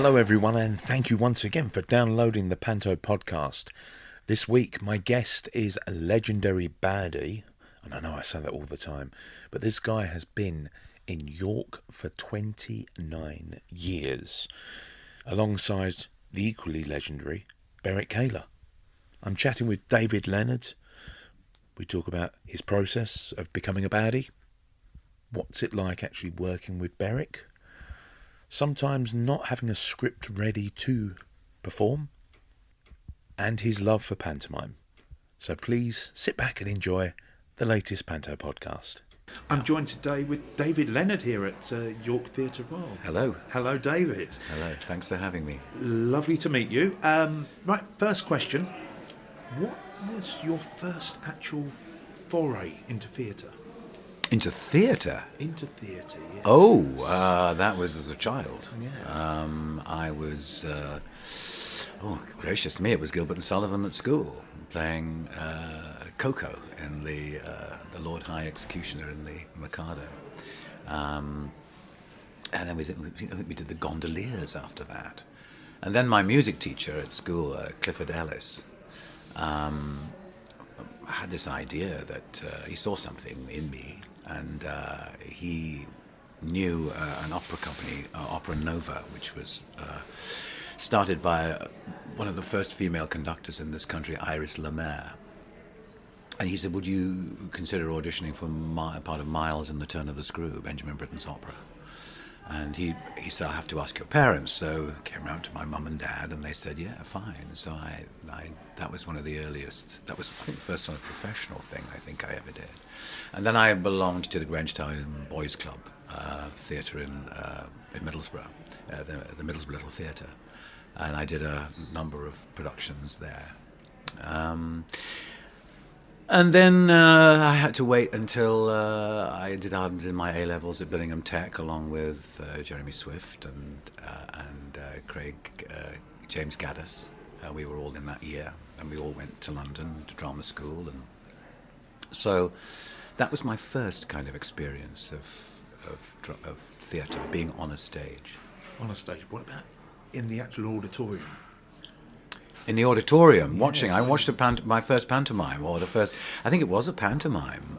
Hello everyone, and thank you once again for downloading the Panto podcast. This week my guest is a legendary baddie, and I know I say that all the time, but this guy has been in York for 29 years, alongside the equally legendary Berwick. I'm chatting with David Leonard. We talk about his process of becoming a baddie, what's it like actually working with Berwick, sometimes not having a script ready to perform, and his love for pantomime. So please sit back and enjoy the latest Panto podcast. I'm joined today with David Leonard here at York Theatre Royal. Hello. Hello, David. Hello, thanks for having me. Lovely to meet you. Right, first question. What was your first actual foray into theatre? Into theatre? Into theatre, yeah. Oh, that was as a child. Yeah. I was, gracious me, it was Gilbert and Sullivan at school, playing Coco in the Lord High Executioner in the Mikado. And then we did the Gondoliers after that. And then my music teacher at school, Clifford Ellis, had this idea that he saw something in me, and he knew an opera company, Opera Nova, which was started by one of the first female conductors in this country, Iris Lemaire. And he said, would you consider auditioning for part of Miles in The Turn of the Screw, Benjamin Britten's opera? And he said, I'll have to ask your parents. So I came round to my mum and dad, and they said, yeah, fine. So I that was one of the earliest, that was, I think, the first sort of professional thing I think I ever did. And then I belonged to the Grangetown Boys Club theatre in Middlesbrough, the Middlesbrough Little Theatre. And I did a number of productions there. And then I had to wait until I did my A-levels at Billingham Tech, along with Jeremy Swift and James Gaddis. We were all in that year, and we all went to London to drama school. And so that was my first kind of experience of theatre, being on a stage. On a stage. What about in the actual auditorium? In the auditorium, Yes, watching. I watched my first pantomime, I think it was a pantomime.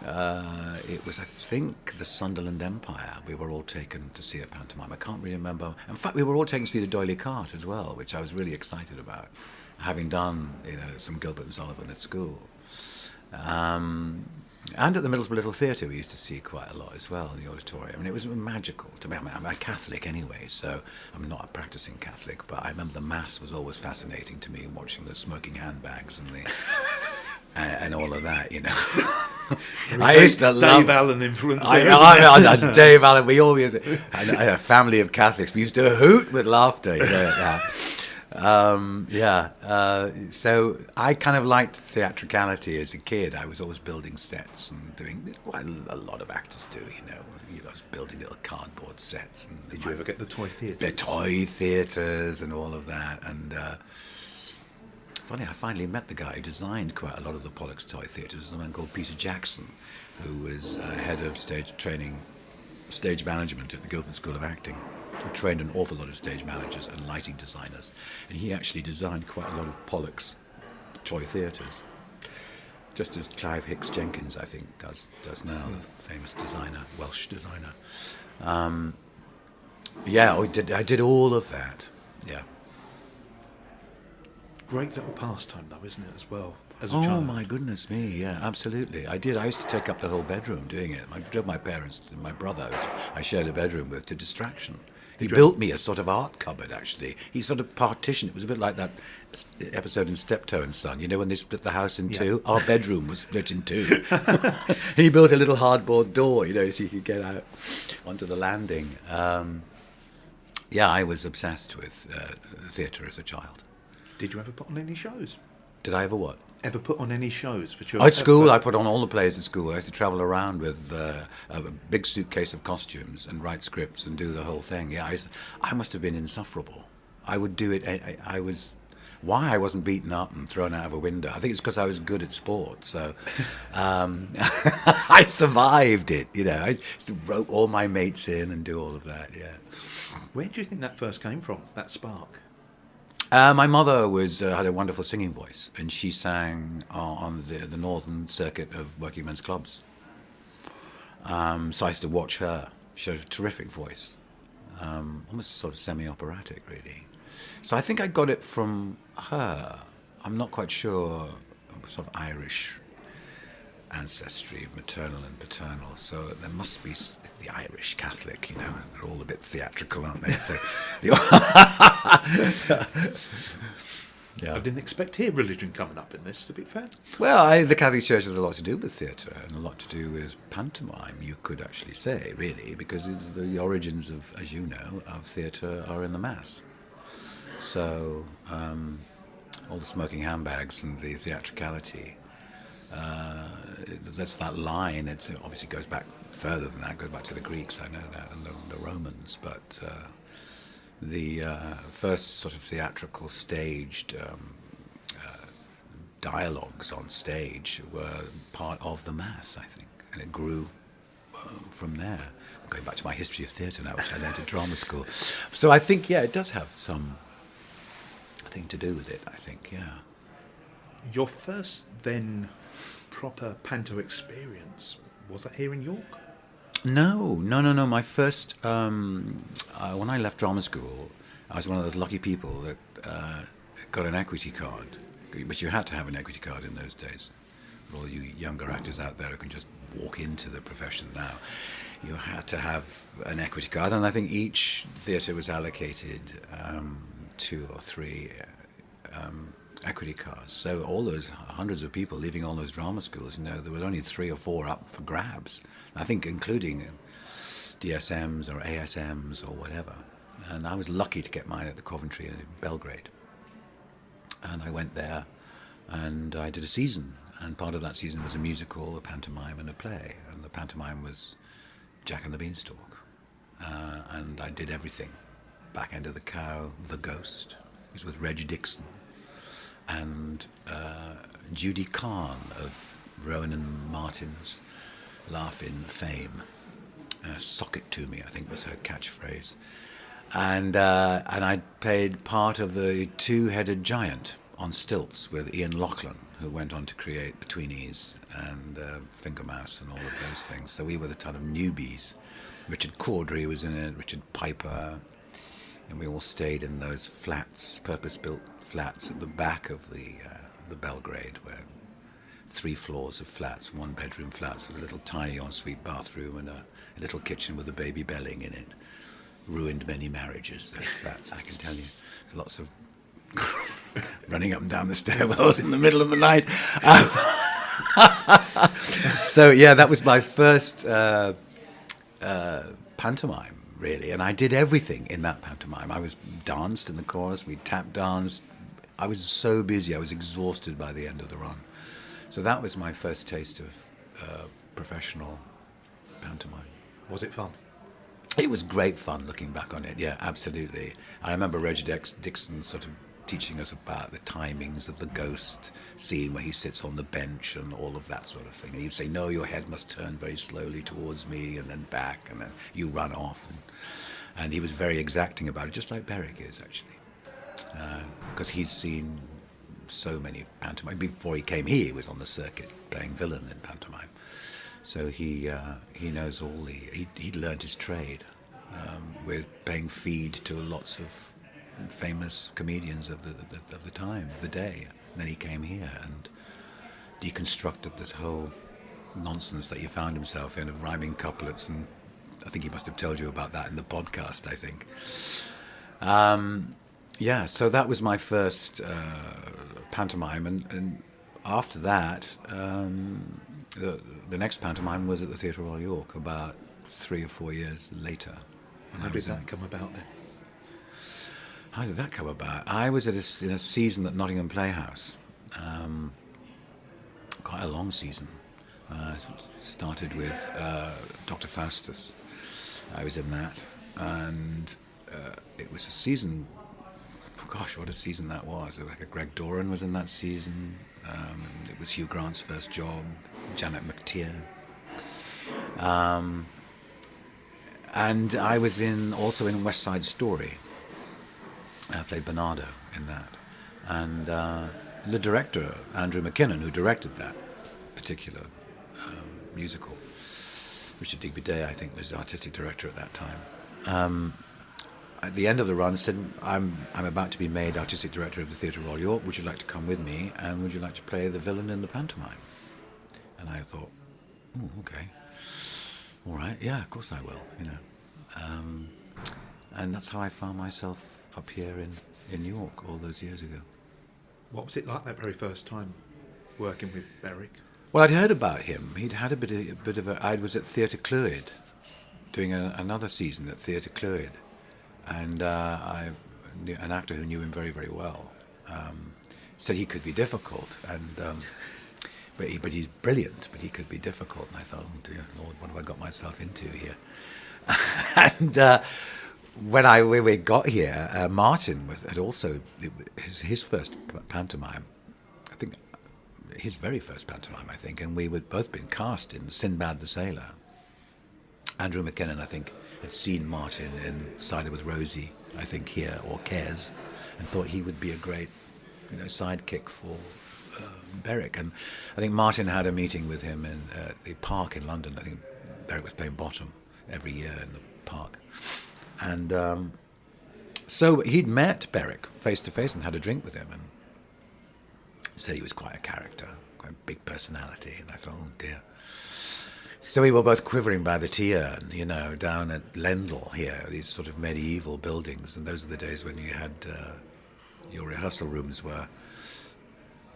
It was, I think, the Sunderland Empire. We were all taken to see a pantomime. I can't really remember. In fact, we were all taken to see the D'Oyly Cart as well, which I was really excited about, having done, some Gilbert and Sullivan at school. And at the Middlesbrough Little Theatre, we used to see quite a lot as well in the auditorium. And it was magical to me. I'm a Catholic anyway, so I'm not a practicing Catholic, but I remember the Mass was always fascinating to me, watching the smoking handbags and the and all of that, I used to love... Dave Allen influence. Dave Allen, we always... I had a family of Catholics. We used to hoot with laughter, so I kind of liked theatricality as a kid. I was always building sets and doing what a lot of actors do, I was building little cardboard sets. And did you ever get the toy theatres? The toy theatres and all of that. And funny, I finally met the guy who designed quite a lot of the Pollux toy theatres, a man called Peter Jackson, who was head of stage management at the Guildford School of Acting. Who trained an awful lot of stage managers and lighting designers, and he actually designed quite a lot of Pollux toy theatres, just as Clive Hicks Jenkins, I think, does now, the famous designer, Welsh designer. I did all of that. Yeah. Great little pastime, though, isn't it, as well? As a Oh child. my goodness me, yeah, absolutely. I did. I used to take up the whole bedroom doing it. I drove my parents and my brother, I shared a bedroom with, to distraction. He built me a sort of art cupboard, actually. He sort of partitioned. It was a bit like that episode in Steptoe and Son, when they split the house in two. Our bedroom was split in two. He built a little hardboard door, so you could get out onto the landing. I was obsessed with theatre as a child. Did you ever put on any shows? Did I ever what? Ever put on any shows for children? At school, I put on all the plays at school. I used to travel around with a big suitcase of costumes and write scripts and do the whole thing. Yeah, I must have been insufferable. I would do it. I was why I wasn't beaten up and thrown out of a window. I think it's because I was good at sport. So I survived it. I used to rope all my mates in and do all of that. Yeah. Where do you think that first came from? That spark? My mother had a wonderful singing voice, and she sang on the northern circuit of working men's clubs. So I used to watch her. She had a terrific voice, almost sort of semi-operatic, really. So I think I got it from her. I'm not quite sure, sort of Irish ancestry, maternal and paternal. So there must be the Irish Catholic, they're all a bit theatrical, aren't they? So, I didn't expect to hear religion coming up in this, to be fair. Well, the Catholic Church has a lot to do with theatre and a lot to do with pantomime, you could actually say, really, because it's the origins of, as you know, of theatre are in the Mass. So all the smoking handbags and the theatricality, that's that line. It obviously goes back further than that, goes back to the Greeks, I know that, and the Romans, but the first sort of theatrical staged dialogues on stage were part of the Mass, I think, and it grew from there. I'm going back to my history of theatre now, which I learned at drama school. So I think, it does have some thing to do with it, I think, yeah. Your first, then, proper panto experience, was that here in York? No. My first, when I left drama school, I was one of those lucky people that got an equity card, but you had to have an equity card in those days. For all you younger actors out there who can just walk into the profession now, you had to have an equity card, and I think each theatre was allocated 2 or 3 equity cards. So all those hundreds of people leaving all those drama schools, there were only 3 or 4 up for grabs. I think including DSMs or ASMs or whatever. And I was lucky to get mine at the Coventry in Belgrade. And I went there and I did a season. And part of that season was a musical, a pantomime and a play. And the pantomime was Jack and the Beanstalk. And I did everything. Back End of the Cow, The Ghost. It was with Reg Dixon. And Judy Kahn of Rowan and Martin's Laugh-In fame. Sock it to me, I think was her catchphrase. And I played part of the two-headed giant on stilts with Ian Lachlan, who went on to create the Tweenies and Finger Mouse and all of those things. So we were the ton of newbies. Richard Caudry was in it, Richard Piper, and we all stayed in those flats, purpose-built flats at the back of the Belgrade, where 3 floors of flats, 1-bedroom flats with a little tiny ensuite bathroom and a little kitchen with a baby belling in it. Ruined many marriages, those flats, I can tell you. Lots of running up and down the stairwells in the middle of the night. So, yeah, that was my first pantomime, really. And I did everything in that pantomime. I was danced in the chorus, we tap danced. I was so busy, I was exhausted by the end of the run. So that was my first taste of professional pantomime. Was it fun? It was great fun looking back on it, yeah, absolutely. I remember Reg Dixon sort of teaching us about the timings of the ghost scene where he sits on the bench and all of that sort of thing. And he'd say, no, your head must turn very slowly towards me and then back, and then you run off. And he was very exacting about it, just like Berwick is, actually. Because he's seen so many pantomime. Before he came here, he was on the circuit playing villain in pantomime. So he knows all he learned his trade with paying feed to lots of famous comedians of the time, the day. And then he came here and deconstructed this whole nonsense that he found himself in of rhyming couplets, and I think he must have told you about that in the podcast, I think. Yeah, so that was my first pantomime, and after that, the next pantomime was at the Theatre Royal York about 3 or 4 years later. How did that come about then? How did that come about? I was in a season at Nottingham Playhouse, quite a long season. Started with Dr. Faustus. I was in that, and it was a season gosh, what a season that was. Like Greg Doran was in that season. It was Hugh Grant's first job. Janet McTeer. And I was also in West Side Story. I played Bernardo in that. And the director, Andrew McKinnon, who directed that particular musical, Richard Digby Day, I think, was the artistic director at that time. At the end of the run, said, I'm about to be made artistic director of the Theatre Royal York. Would you like to come with me? And would you like to play the villain in the pantomime? And I thought, oh, okay. All right, yeah, of course I will, you know. And that's how I found myself up here in York all those years ago. What was it like that very first time working with Berwick? Well, I'd heard about him. He'd had a bit of a. I was at Theatre Clwyd, doing another season at Theatre Clwyd, and an actor who knew him very, very well said he could be difficult, and but he's brilliant. But he could be difficult, and I thought, oh dear Lord, what have I got myself into here? And when we got here, Martin had also his first pantomime. I think. His very first pantomime, I think, and we had both been cast in Sinbad the Sailor. Andrew McKinnon, I think, had seen Martin in Cider with Rosie, I think, here, or Kes, and thought he would be a great, sidekick for Berwick. And I think Martin had a meeting with him in the park in London. I think Berwick was playing Bottom every year in the park. And so he'd met Berwick face to face and had a drink with him, and said he was quite a character, quite a big personality, and I thought, oh dear. So we were both quivering by the Tiern, down at Lendl here, these sort of medieval buildings, and those are the days when you had your rehearsal rooms were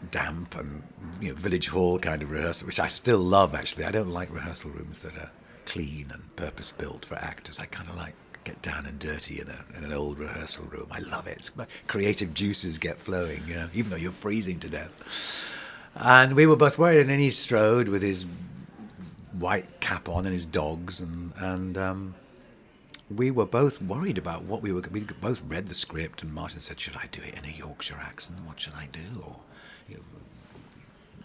damp and village hall kind of rehearsal, which I still love actually. I don't like rehearsal rooms that are clean and purpose built for actors. I kind of like get down and dirty in an old rehearsal room. I love it. My creative juices get flowing, even though you're freezing to death. And we were both worried, and then he strode with his white cap on and his dogs, and we were both worried about what we both read the script, and Martin said, should I do it in a Yorkshire accent? What should I do? Or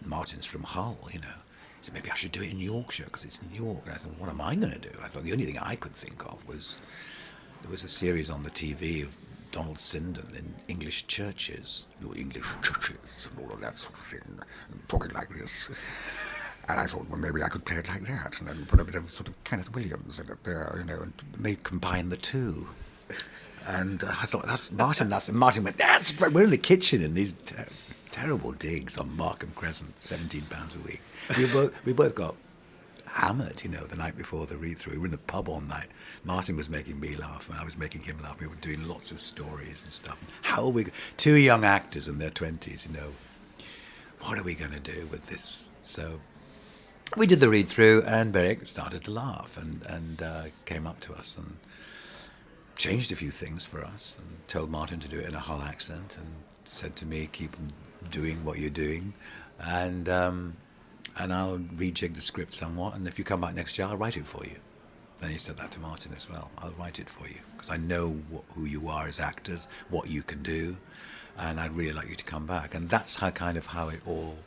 Martin's from Hull, He said, maybe I should do it in Yorkshire because it's in York. And I thought, what am I going to do? I thought the only thing I could think of was there was a series on the TV of Donald Sinden in English churches, English churches and all of that sort of thing, talking like this. And I thought, well, maybe I could play it like that, and then put a bit of sort of Kenneth Williams in it there, and maybe combine the two. And I thought, that's Martin. Martin went, that's great. We're in the kitchen in these terrible digs on Markham Crescent, £17 a week. We both got hammered, the night before the read-through. We were in the pub all night. Martin was making me laugh, and I was making him laugh. We were doing lots of stories and stuff. How are we? Two young actors in their 20s, what are we going to do with this? So we did the read-through, and Berwick started to laugh and came up to us and changed a few things for us, and told Martin to do it in a Hull accent, and said to me, keep doing what you're doing, and I'll rejig the script somewhat, and if you come back next year, I'll write it for you. And he said that to Martin as well. I'll write it for you, because I know who you are as actors, what you can do, and I'd really like you to come back. And that's how it all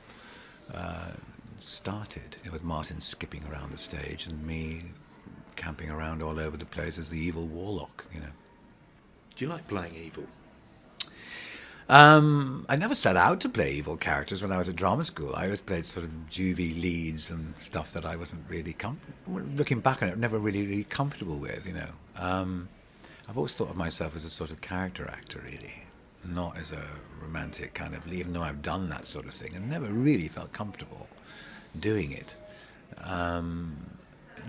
started, with Martin skipping around the stage and me camping around all over the place as the evil warlock, Do you like playing evil? I never set out to play evil characters when I was at drama school. I always played sort of juvie leads and stuff that I wasn't really looking back on it, never really comfortable with, I've always thought of myself as a sort of character actor, really, not as a romantic kind of lead, even though I've done that sort of thing and never really felt comfortable doing it.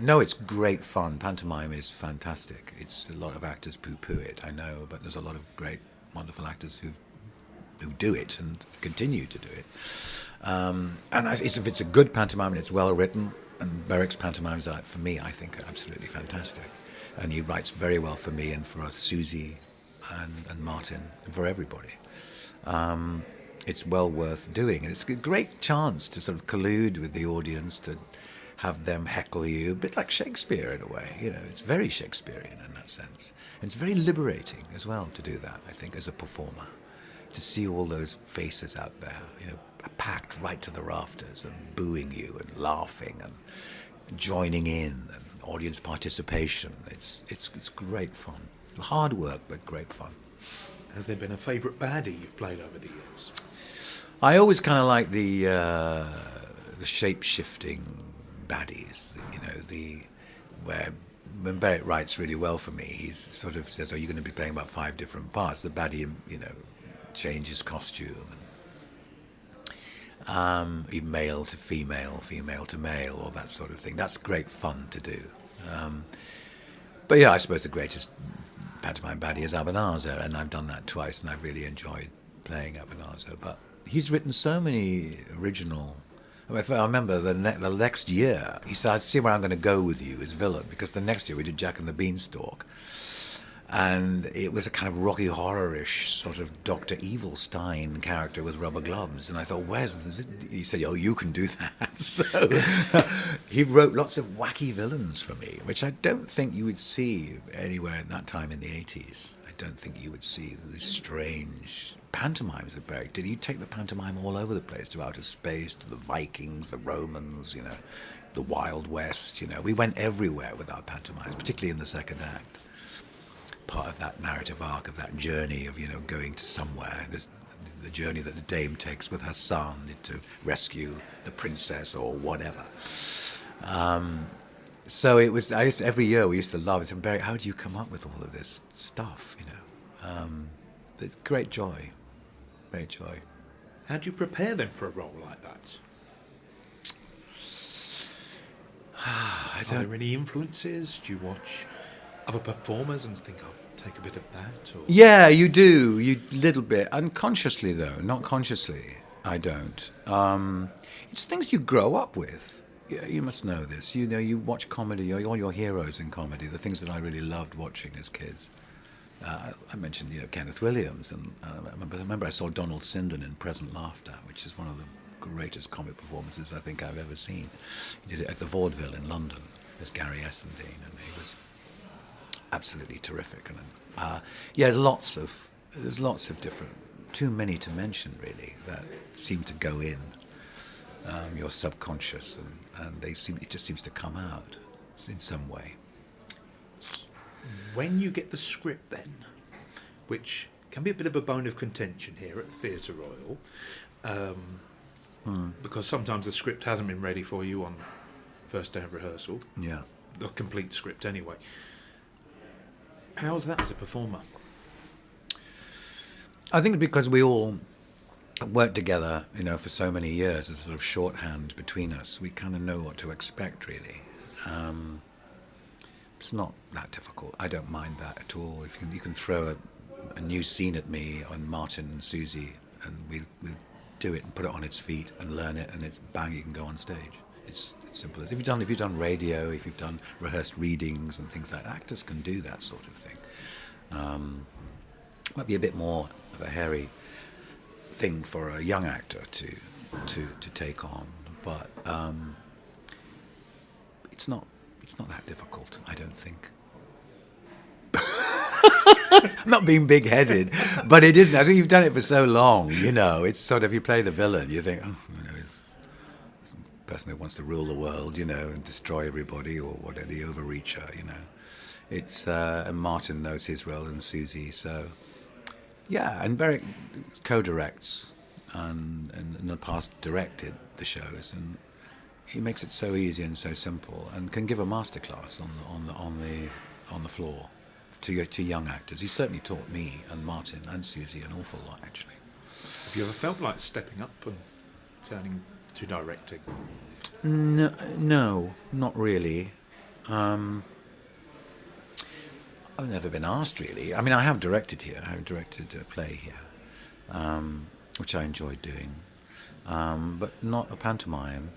No, it's great fun. Pantomime is fantastic. It's a lot of actors poo-poo it, I know, but there's a lot of great, wonderful actors who do it and continue to do it. If it's a good pantomime and it's well written, and Berwick's pantomimes are, for me, I think, are absolutely fantastic. And he writes very well for me and for us, Susie and Martin, and for everybody. It's well worth doing, and it's a great chance to sort of collude with the audience, to have them heckle you, a bit like Shakespeare in a way. It's very Shakespearean in that sense. And it's very liberating as well to do that, I think, as a performer. to see all those faces out there, packed right to the rafters and booing you and laughing and joining in and audience participation. It's great fun. Hard work, but great fun. Has there been a favourite baddie you've played over the years? I always kind of like the shape-shifting baddies, where when Berwick writes really well for me, he sort of says, "Oh, you're going to be playing about 5 different parts." The baddie, changes costume, and even male to female, female to male, or that sort of thing. That's great fun to do. But yeah, I suppose the greatest pantomime baddie is Abanazar, and I've done that twice, and I've really enjoyed playing Abanazar. But he's written so many original. I remember the next year, he said, "I see where I'm going to go with you as villain," because the next year we did Jack and the Beanstalk, and it was a kind of Rocky Horror-ish sort of Dr. Evilstein character with rubber gloves, and I thought, he said, "Oh, you can do that." So he wrote lots of wacky villains for me, which I don't think you would see anywhere at that time in the 80s. I don't think you would see these strange pantomimes of Berwick. Did he take the pantomime all over the place, to outer space, to the Vikings, the Romans, the Wild West? We went everywhere with our pantomimes, particularly in the second act. Part of that narrative arc, of that journey of going to somewhere. There's the journey that the dame takes with her son to rescue the princess or whatever. So it was. Every year we used to love it. And Berwick, how do you come up with all of this stuff? It's great joy. Great joy. How do you prepare them for a role like that? Are there any influences? Do you watch other performers and think, "I'll take a bit of that"? Or? Yeah, you do. Little bit. Unconsciously, though. Not consciously. I don't. It's things you grow up with. Yeah, you must know this. You watch comedy, all your heroes in comedy, the things that I really loved watching as kids. I mentioned, Kenneth Williams, and I remember I saw Donald Sinden in Present Laughter, which is one of the greatest comic performances I think I've ever seen. He did it at the Vaudeville in London as Gary Essendine, and he was absolutely terrific. And there's lots of different, too many to mention really, that seem to go in your subconscious, and it just seems to come out in some way. When you get the script then, which can be a bit of a bone of contention here at the Theatre Royal, because sometimes the script hasn't been ready for you on first day of rehearsal. Yeah. The complete script anyway. How's that as a performer? I think because we all worked together, for so many years as a sort of shorthand between us, we kind of know what to expect, really. It's not that difficult. I don't mind that at all. If you can throw a new scene at me on Martin and Susie, and we'll do it and put it on its feet and learn it, and it's bang, you can go on stage. It's simple as if you've done radio, if you've done rehearsed readings and things like that. Actors can do that sort of thing. Might be a bit more of a hairy thing for a young actor to take on, but it's not that difficult, I don't think. I'm not being big-headed, but it isn't. I think you've done it for so long, it's sort of, you play the villain, you think, it's the person who wants to rule the world, and destroy everybody, or whatever, the overreacher, It's, and Martin knows his role, and Susie, so, yeah, and Berwick co-directs, and in the past directed the shows, and he makes it so easy and so simple, and can give a masterclass on the floor to young actors. He certainly taught me and Martin and Susie an awful lot, actually. Have you ever felt like stepping up and turning to directing? No, not really. I've never been asked, really. I mean, I have directed here. I have directed a play here, which I enjoyed doing, but not a pantomime.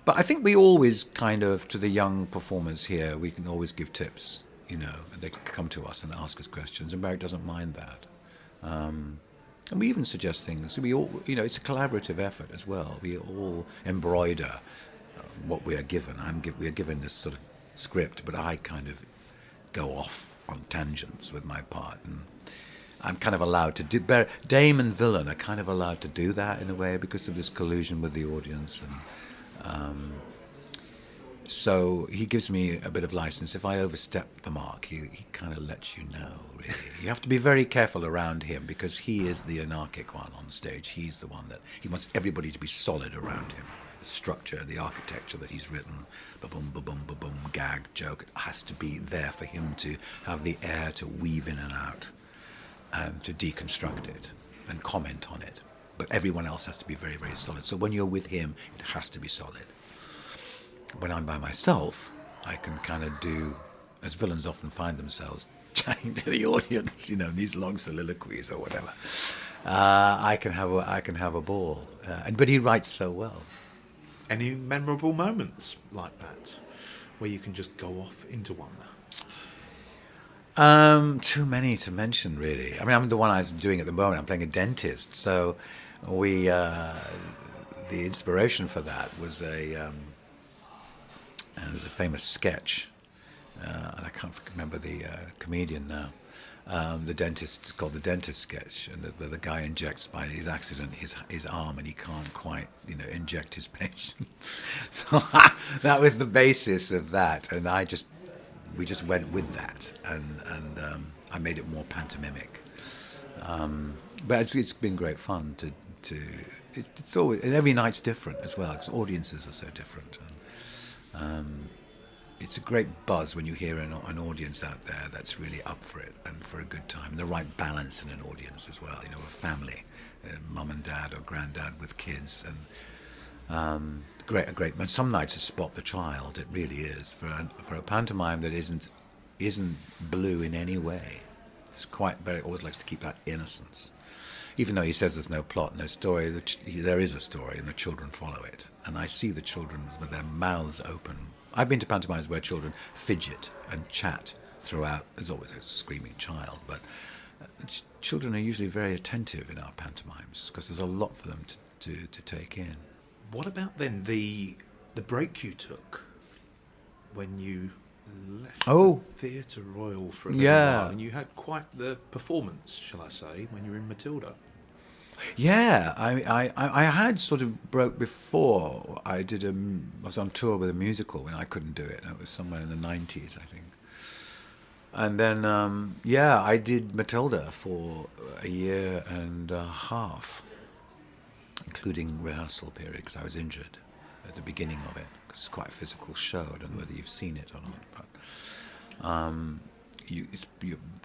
But I think we always kind of, to the young performers here, we can always give tips, and they can come to us and ask us questions, and Berwick doesn't mind that. And we even suggest things. We all, it's a collaborative effort as well. We all embroider what we are given. We are given this sort of script, but I kind of go off on tangents with my part, I'm kind of allowed to do. Dame and villain are kind of allowed to do that in a way because of this collusion with the audience, and so he gives me a bit of license. If I overstep the mark, he kind of lets you know. Really, you have to be very careful around him because he is the anarchic one on stage. He's the one that he wants everybody to be solid around him. The structure, the architecture that he's written, ba-boom, ba-boom, ba-boom, gag, joke, has to be there for him to have the air to weave in and out, to deconstruct it and comment on it. But everyone else has to be very, very solid. So when you're with him, it has to be solid. When I'm by myself, I can kind of do, as villains often find themselves, chatting to the audience, these long soliloquies or whatever. I can have a ball. But he writes so well. Any memorable moments like that, where you can just go off into one? Too many to mention, really. I mean, I'm the one I'm doing at the moment. I'm playing a dentist. So the inspiration for that was there's a famous sketch, and I can't remember the comedian now. The dentist, called the dentist sketch, and the guy injects by his accident his arm, and he can't quite inject his patient. So that was the basis of that, and we just went with that, and I made it more pantomimic. But it's been great fun to it's always, and every night's different as well because audiences are so different. And, it's a great buzz when you hear an audience out there that's really up for it and for a good time. The right balance in an audience as well. A family, mum and dad or granddad with kids, and great. And some nights are Spot the Child. It really is for a pantomime that isn't blue in any way. It's always likes to keep that innocence. Even though he says there's no plot, no story, there is a story, and the children follow it. And I see the children with their mouths open. I've been to pantomimes where children fidget and chat throughout. There's always a screaming child, but children are usually very attentive in our pantomimes because there's a lot for them to take in. What about then the break you took when you left the Theatre Royal for a little while, and you had quite the performance, shall I say, when you were in Matilda? Yeah, I had sort of broke before. I was on tour with a musical when I couldn't do it. It was somewhere in the 90s, I think. And then, I did Matilda for a year and a half, including rehearsal period, because I was injured at the beginning of it. Because it's quite a physical show. I don't know whether you've seen it or not, but your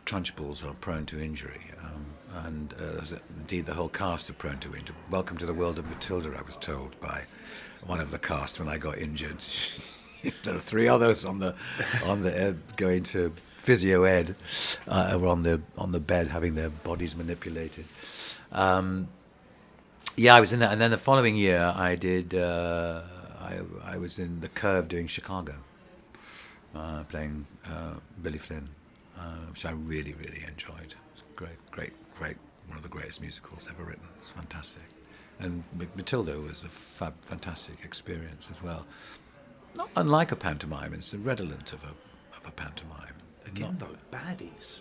trunchbuls are prone to injury. And indeed, the whole cast are prone to injury. Welcome to the world of Matilda, I was told by one of the cast when I got injured. There are 3 others on the going to physio ed, or on the bed having their bodies manipulated. I was in that, and then the following year I did. I was in The Curve doing Chicago, playing Billy Flynn, which I really, really enjoyed. It's great. One of the greatest musicals ever written. It's fantastic. And Matilda was a fantastic experience as well. Not unlike a pantomime, it's redolent of a pantomime. Again, though, baddies.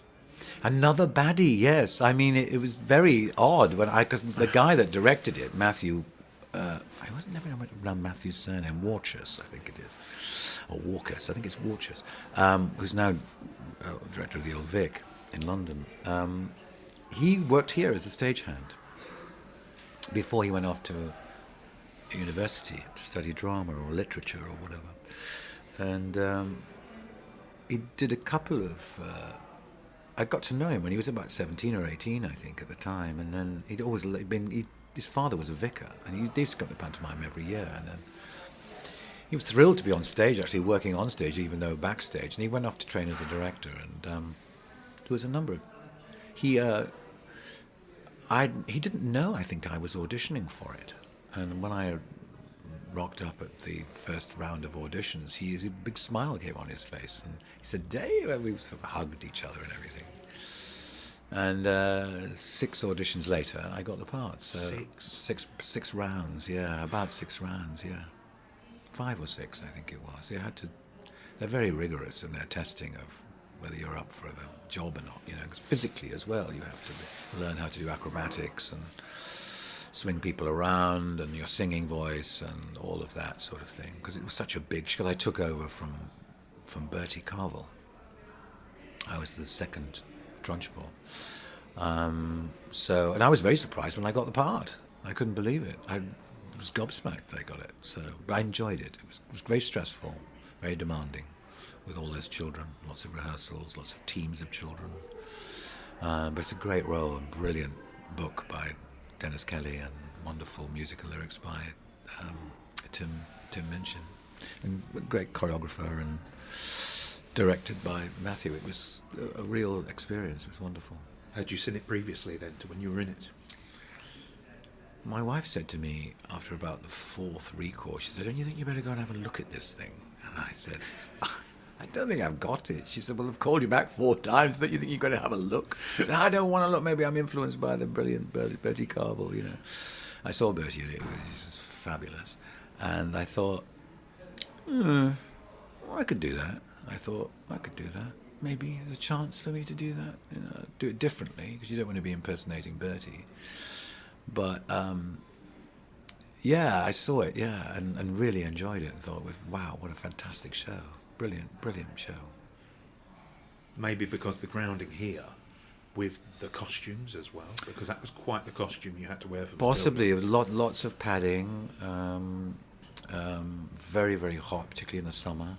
Another baddie, yes. I mean, it was very odd because the guy that directed it, Matthew, I never know Matthew's surname, Warchus, I think it is, or Walkus, I think it's Warchus, who's now director of the Old Vic in London. He worked here as a stagehand before he went off to university to study drama or literature or whatever. And he did a couple of... I got to know him when he was about 17 or 18, I think, at the time. And then he'd always been... his father was a vicar, and he used to come to pantomime every year. And then he was thrilled to be on stage, actually working on stage, even though backstage. And he went off to train as a director. And there was a number of... He didn't know, I think, I was auditioning for it. And when I rocked up at the first round of auditions, a big smile came on his face. And he said, Dave, and we sort of hugged each other and everything. And 6 auditions later, I got the part. So 6 rounds, yeah, about 6 rounds, yeah. 5 or 6, I think it was. They're very rigorous in their testing of whether you're up for the job or not, you know, because physically as well, you have to learn how to do acrobatics and swing people around and your singing voice and all of that sort of thing, because it was such a big, because I took over from Bertie Carvel. I was the second Trunchbull. And I was very surprised when I got the part. I couldn't believe it. I was gobsmacked that I got it. So but I enjoyed it. It was very stressful, very demanding, with all those children, lots of rehearsals, lots of teams of children. But it's a great role, and brilliant book by Dennis Kelly, and wonderful musical lyrics by Tim Minchin, and a great choreographer, and directed by Matthew. It was a real experience. It was wonderful. Had you seen it previously then, to when you were in it? My wife said to me after about the fourth recourse, she said, "Don't you think you better go and have a look at this thing?" And I said, "I don't think I've got it." She said, "Well, I've called you back 4 times. Don't you think you've got to have a look?" I said, "I don't want to look. Maybe I'm influenced by the brilliant Bertie Carvel, you know." I saw Bertie, it was just fabulous. And I thought, well, I could do that. I thought, I could do that. Maybe there's a chance for me to do that, you know, do it differently, because you don't want to be impersonating Bertie. But, yeah, I saw it, yeah, and really enjoyed it, and thought, wow, what a fantastic show. Brilliant show. Maybe because the grounding here, with the costumes as well, because that was quite the costume you had to wear for the Possibly, film. it was lots of padding, very, very hot, particularly in the summer.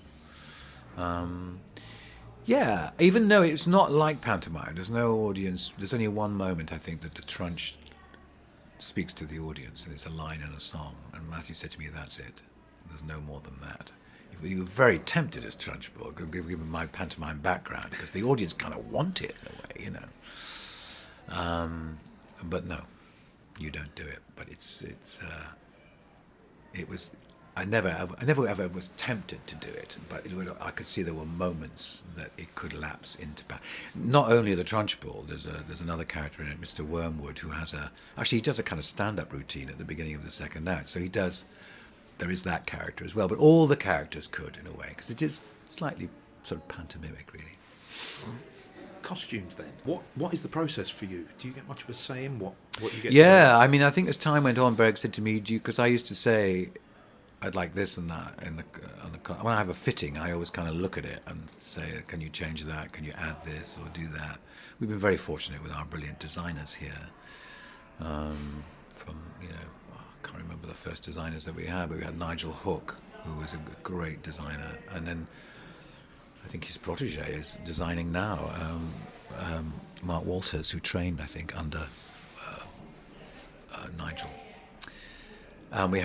Yeah, even though it's not like pantomime, there's no audience, there's only one moment, I think, that the Trunch speaks to the audience, and it's a line in a song, and Matthew said to me, that's it, there's no more than that. You were very tempted as Trunchbull, given my pantomime background, because the audience kind of want it in a way, you know. But no, you don't do it. But it was. I never ever was tempted to do it, but I could see there were moments that it could lapse into. Not only the Trunchbull, there's another character in it, Mr. Wormwood, who he does a kind of stand-up routine at the beginning of the second act. So there is that character as well, but all the characters could, in a way, because it is slightly sort of pantomimic, really. Costumes then. What is the process for you? Do you get much of a say in what you get? Yeah, I mean, I think as time went on, Berwick said to me, because I used to say, I'd like this and that when I have a fitting, I always kind of look at it and say, can you change that? Can you add this or do that? We've been very fortunate with our brilliant designers here. From, you know, I can't remember the first designers that we had, but we had Nigel Hook, who was a great designer, and then I think his protege is designing now, Mark Walters, who trained, I think, under Nigel. And we've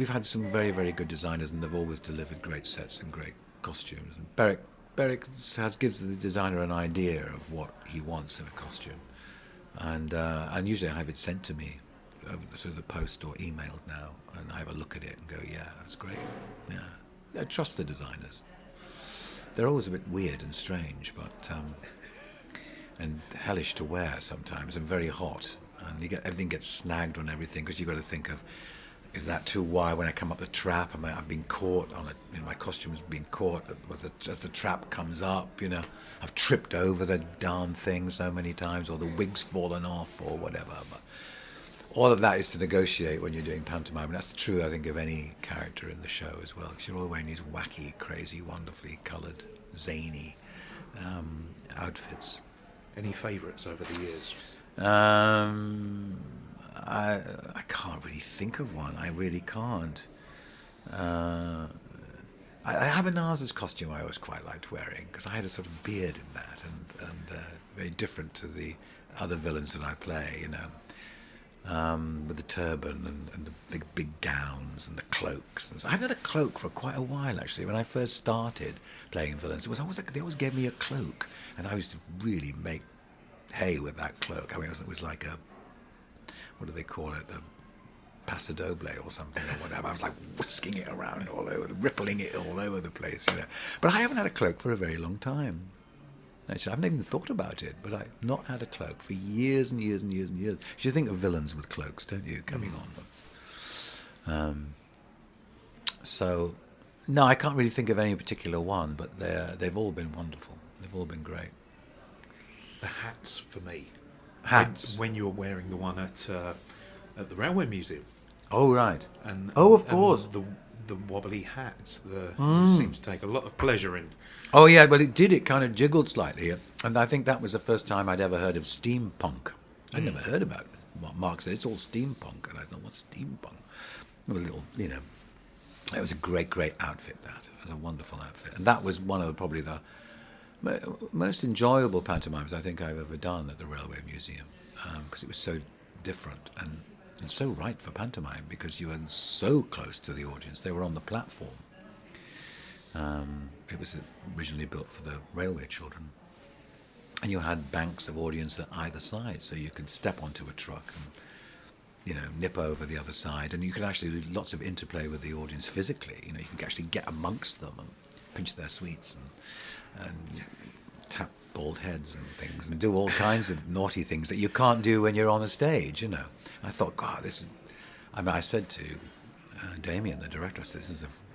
had some very, very good designers, and they've always delivered great sets and great costumes. And Berwick gives the designer an idea of what he wants in a costume, and usually I have it sent to me through the post or emailed now, and I have a look at it and go, yeah, that's great. Yeah, I trust the designers. They're always a bit weird and strange, but and hellish to wear sometimes, and very hot. And everything gets snagged on everything, because you've got to think of, is that too wide when I come up the trap? I've been caught on it. You know, my costume has been caught as the trap comes up. You know, I've tripped over the darn thing so many times, or the wig's fallen off, or whatever. But all of that is to negotiate when you're doing pantomime, and that's true, I think, of any character in the show as well, because you're all wearing these wacky, crazy, wonderfully coloured, zany outfits. Any favourites over the years? I can't really think of one. I really can't. I Habernaza's costume I always quite liked wearing, because I had a sort of beard in that, and very different to the other villains that I play, you know, with the turban and the big gowns and the cloaks. And so I've had a cloak for quite a while, actually. When I first started playing villains, it was always like they always gave me a cloak, and I used to really make hay with that cloak. I mean, it was like what do they call it, the paso doble or something, or whatever. I was like whisking it around all over, rippling it all over the place, you know. But I haven't had a cloak for a very long time. Actually, I haven't even thought about it, but I've not had a cloak for years and years and years and years. You think of villains with cloaks, don't you, coming on? So, No, I can't really think of any particular one, but they've all been wonderful. They've all been great. The hats for me. Hats. When you were wearing the one at the Railway Museum. Oh, right. And Of course. The wobbly hats. You seem to take a lot of pleasure in. Oh, yeah, well, it did. It kind of jiggled slightly. And I think that was the first time I'd ever heard of steampunk. I'd never heard about it. Mark said, it's all steampunk. And I thought, what's steampunk? A little, it was a great, great outfit, that. It was a wonderful outfit. And that was one of probably the most enjoyable pantomimes I think I've ever done at the Railway Museum, because it was so different and so right for pantomime, because you were so close to the audience. They were on the platform. It was originally built for the railway children. And you had banks of audience at either side, so you could step onto a truck and, nip over the other side. And you could actually do lots of interplay with the audience physically. You could actually get amongst them and pinch their sweets and tap bald heads and things and do all kinds of naughty things that you can't do when you're on a stage, I thought, God, I said to Damien, the director, I said,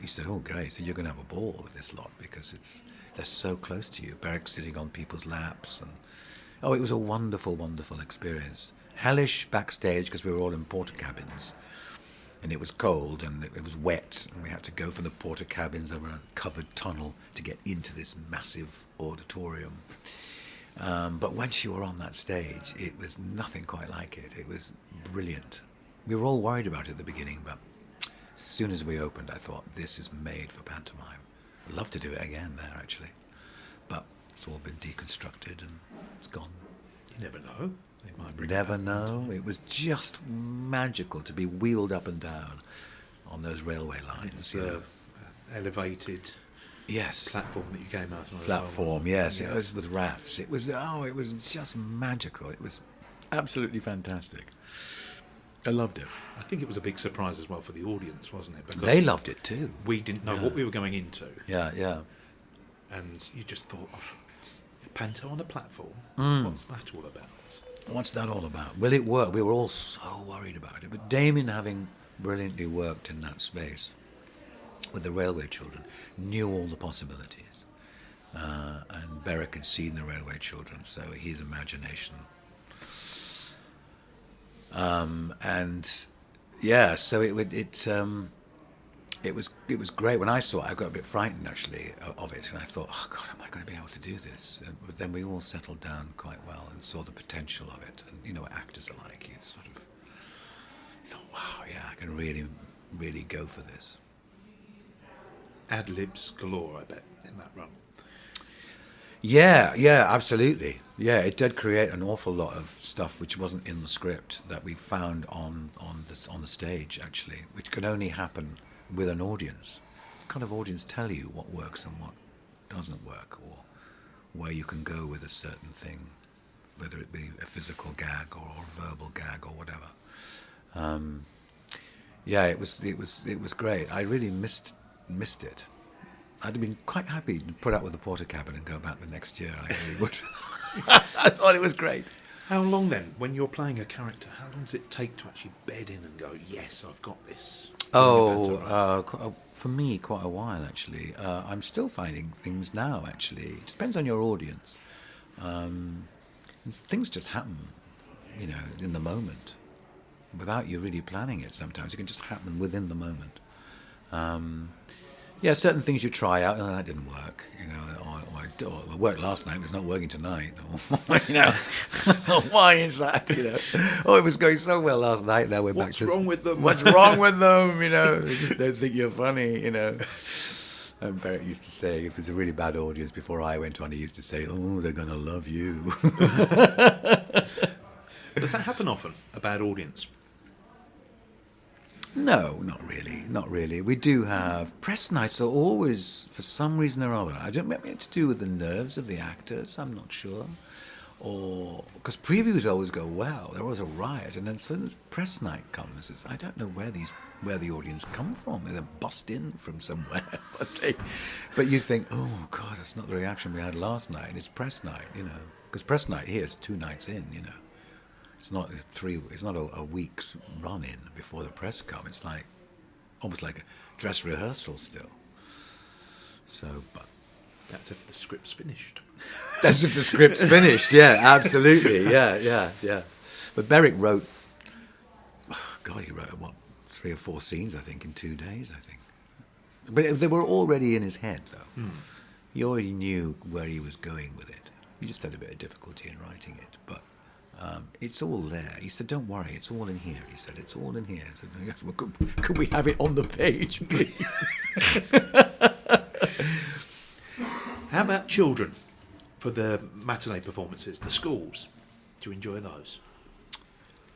he said, oh, great, so you're going to have a ball with this lot, because they're so close to you. Berwick sitting on people's laps, and it was a wonderful, wonderful experience. Hellish backstage, because we were all in porter cabins, and it was cold and it was wet, and we had to go from the porter cabins over a covered tunnel to get into this massive auditorium. But once you were on that stage, it was nothing quite like it. It was brilliant. We were all worried about it at the beginning, but as soon as we opened, I thought, this is made for pantomime. I'd love to do it again there, actually. But it's all been deconstructed and it's gone. You never know. They might bring Never know. It was just magical to be wheeled up and down on those railway lines. Elevated Yes. platform that you came out on. Platform, yes. It was with rats. It was just magical. It was absolutely fantastic. I loved it. I think it was a big surprise as well for the audience, wasn't it? Because They loved it too. we didn't know what we were going into. Yeah. And you just thought, Panto on a platform? What's that all about? What's that all about? Well, it worked. We were all so worried about it. But Damien, having brilliantly worked in that space with the railway children, knew all the possibilities. And Berwick had seen the railway children, so his imagination. So it was great. When I saw it, I got a bit frightened actually of it, and I thought, oh God, am I going to be able to do this? But then we all settled down quite well and saw the potential of it. And you know what actors are like. You sort of thought, wow, yeah, I can really, really go for this. Ad-libs galore, I bet, in that run. Yeah, absolutely. Yeah, it did create an awful lot of stuff which wasn't in the script that we found on the stage, actually, which could only happen with an audience. What kind of audience tell you what works and what doesn't work, or where you can go with a certain thing, whether it be a physical gag or a verbal gag or whatever. It was great. I really missed it. I'd have been quite happy to put up with the porter cabin and go back the next year. I really would. I thought it was great. How long then, when you're playing a character, how long does it take to actually bed in and go, yes, I've got this? For me, quite a while, actually. I'm still finding things now, actually. It depends on your audience. Things just happen, in the moment, without you really planning it sometimes. It can just happen within the moment. Certain things you try out, that didn't work, or it worked last night, but it's not working tonight, or, why is that, it was going so well last night, now we're back to... What's wrong with them? What's wrong with them, they just don't think you're funny, And Barrett used to say, if it's a really bad audience, before I went on, he used to say, oh, they're going to love you. Does that happen often, a bad audience? No, not really. We do have... Press nights are always, for some reason or other, I don't know, maybe to do with the nerves of the actors, I'm not sure. Or... Because previews always go well, they're always a riot, and then suddenly press night comes. I don't know where the audience come from. They bust in from somewhere. But you think, oh, God, that's not the reaction we had last night. And it's press night, Because press night here is 2 nights in, It's not a week's run in before the press come. It's like almost like a dress rehearsal still. So, but That's if the script's finished. that's if the script's finished. Yeah, absolutely. Yeah. But Berwick wrote, God, he wrote, 3 or 4 scenes, I think, in 2 days, I think. But they were already in his head, though. He already knew where he was going with it. He just had a bit of difficulty in writing it. But it's all there. He said, don't worry, it's all in here. He said, it's all in here. I said, yes, well, could we have it on the page, please? How about children for the matinee performances, the schools? Do you enjoy those?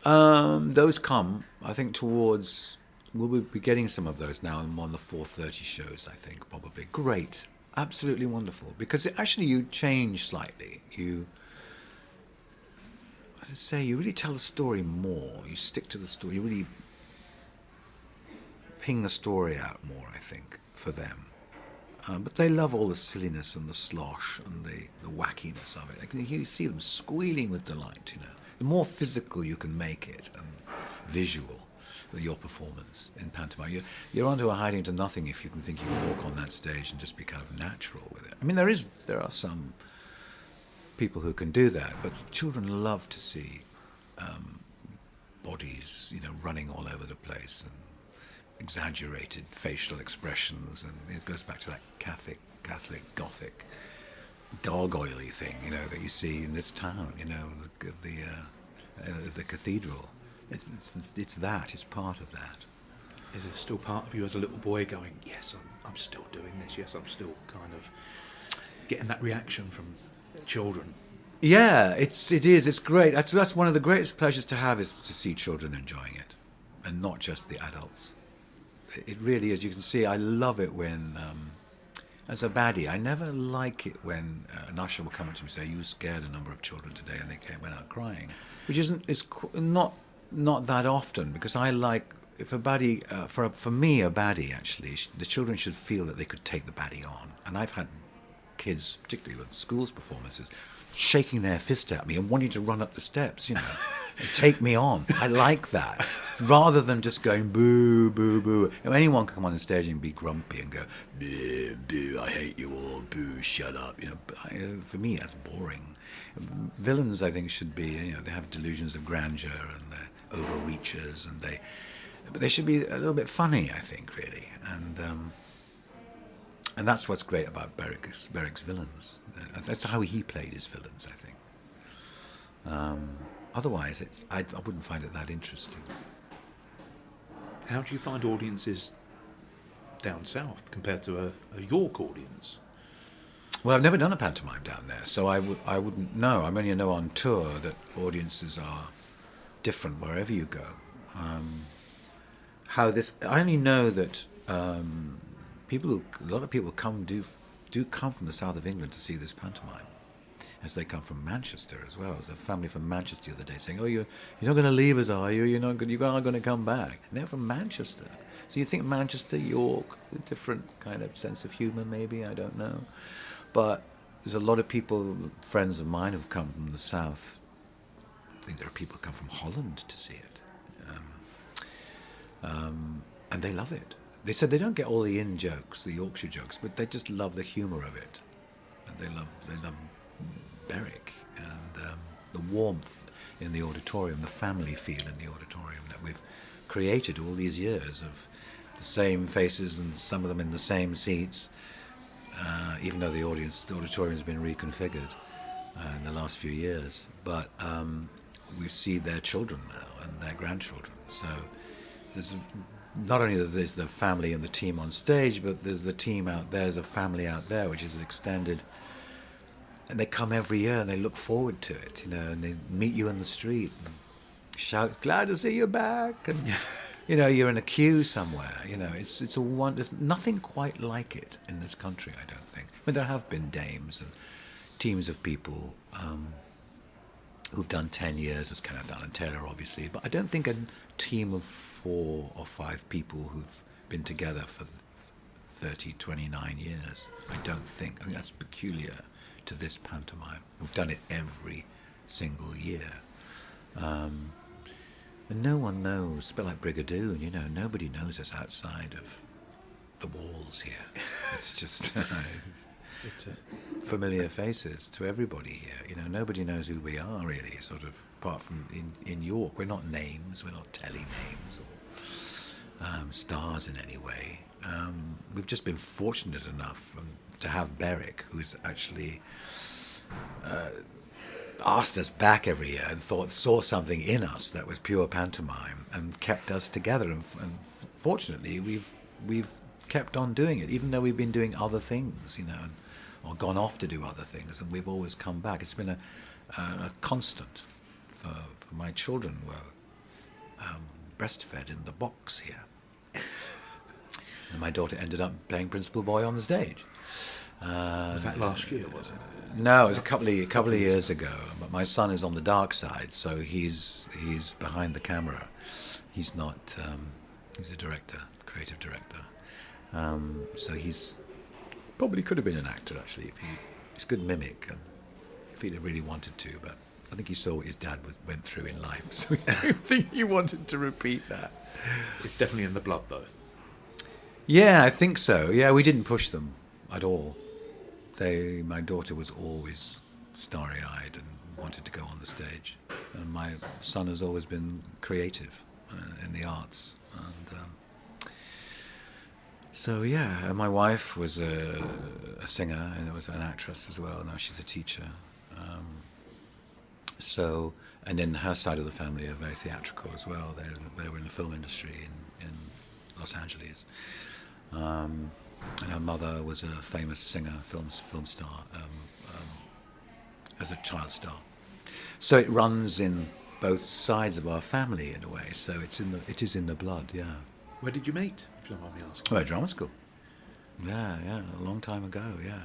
Those come, I think, towards... We'll be getting some of those now on the 4:30 shows, I think, probably. Great. Absolutely wonderful. Because you change slightly. You really tell the story more. You stick to the story. You really ping the story out more, I think, for them. But they love all the silliness and the slosh and the wackiness of it. You see them squealing with delight, you know. The more physical you can make it and visual with your performance in pantomime, you're onto a hiding to nothing if you can think you can walk on that stage and just be kind of natural with it. I mean, there are some people who can do that, but children love to see bodies, you know, running all over the place and exaggerated facial expressions, and it goes back to that Catholic Gothic gargoyle-y thing, you know, that you see in this town, you know, the cathedral. It's that. It's part of that. Is there still part of you as a little boy going, yes, I'm still doing this, yes, I'm still kind of getting that reaction from children? Yeah, it is. It's great. That's one of the greatest pleasures to have, is to see children enjoying it, and not just the adults. It really is. You can see, I love it when, as a baddie, I never like it when an usher will come up to me and say, you scared a number of children today, and they went out crying, which is not that often, because I like, if a baddie, for me, a baddie, actually, the children should feel that they could take the baddie on. And I've had kids, particularly with schools performances, shaking their fist at me and wanting to run up the steps, you know, and take me on. I like that, rather than just going boo, boo, boo. You know, anyone can come on the stage and be grumpy and go, boo, boo, I hate you all, boo, shut up. You know, for me, that's boring. Villains, I think, should be, you know, they have delusions of grandeur and they're overreachers, but they should be a little bit funny, I think, really. And that's what's great about Berwick's villains. That's how he played his villains, I think. Otherwise, I wouldn't find it that interesting. How do you find audiences down south compared to a York audience? Well, I've never done a pantomime down there, so I wouldn't know. I only know on tour that audiences are different wherever you go. I only know that a lot of people do come from the south of England to see this pantomime, as they come from Manchester as well. There's a family from Manchester the other day saying, "Oh, you're not going to leave us, are you? You are going to come back." And they're from Manchester, so you think Manchester, York, a different kind of sense of humour, maybe, I don't know. But there's a lot of people, friends of mine, who've come from the south. I think there are people who come from Holland to see it, and they love it. They said they don't get all the in-jokes, the Yorkshire jokes, but they just love the humour of it, and they love Berwick and the warmth in the auditorium, the family feel in the auditorium that we've created all these years of the same faces and some of them in the same seats. Even though the auditorium has been reconfigured in the last few years, but we see their children now and their grandchildren. So there's not only there's the family and the team on stage, but there's the team out there, there's a family out there which is extended, and they come every year and they look forward to it, you know, and they meet you in the street and shout, "Glad to see you back," and you know, you're in a queue somewhere. You know, there's nothing quite like it in this country, I don't think. I mean, there have been dames and teams of people who've done 10 years, as Kenneth Allen Taylor, obviously, but I don't think a team of 4 or 5 people who've been together for 29 years. I think that's peculiar to this pantomime. We've done it every single year. And no one knows, a bit like Brigadoon, you know, nobody knows us outside of the walls here. It's just It's a, familiar faces to everybody here. You know, nobody knows who we are really, sort of, apart from in York. We're not names, we're not telly names or stars in any way. We've just been fortunate enough to have Berwick, who's actually asked us back every year and saw something in us that was pure pantomime and kept us together. And fortunately, we've kept on doing it, even though we've been doing other things, you know, or gone off to do other things, and we've always come back. It's been a constant for my children were breastfed in the box here. And my daughter ended up playing Principal Boy on the stage. was that last year, was it? No, it was a couple of years ago. But my son is on the dark side, so he's behind the camera. He's not. He's a director, creative director. So he's probably could have been an actor actually. He's a good mimic, and if he'd have really wanted to. But I think he saw what his dad went through in life, so I don't think he wanted to repeat that. It's definitely in the blood, though. Yeah, I think so. Yeah, we didn't push them at all. My daughter was always starry-eyed and wanted to go on the stage, and my son has always been creative in the arts. And so yeah, and my wife was a singer and was an actress as well. Now she's a teacher. And then her side of the family are very theatrical as well. They were in the film industry in Los Angeles. And her mother was a famous singer, film star, as a child star. So it runs in both sides of our family in a way. So it is in the blood, yeah. Where did you meet, if you don't mind me asking? Well, drama school. Yeah, a long time ago, yeah.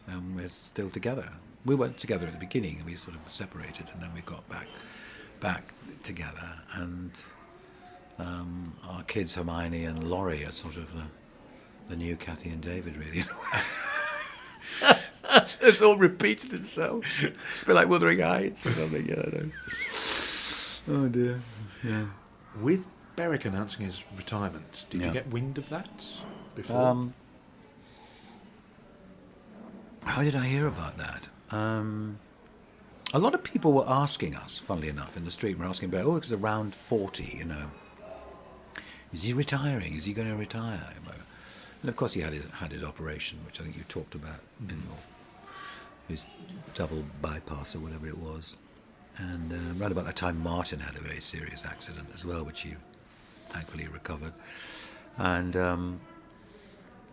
And we're still together. We weren't together at the beginning, and we sort of separated, and then we got back together. And our kids, Hermione and Laurie, are sort of the new Kathy and David, really, in a way. It's all repeated itself. It's a bit like Wuthering Heights or something, you know. Oh dear, yeah. With Berwick announcing his retirement, did you get wind of that before? How did I hear about that? A lot of people were asking us, funnily enough, in the street, were asking about, because around 40, you know, is he retiring? Is he going to retire? And of course he had his operation, which I think you talked about in his double bypass or whatever it was. And right about that time, Martin had a very serious accident as well, which he thankfully recovered. And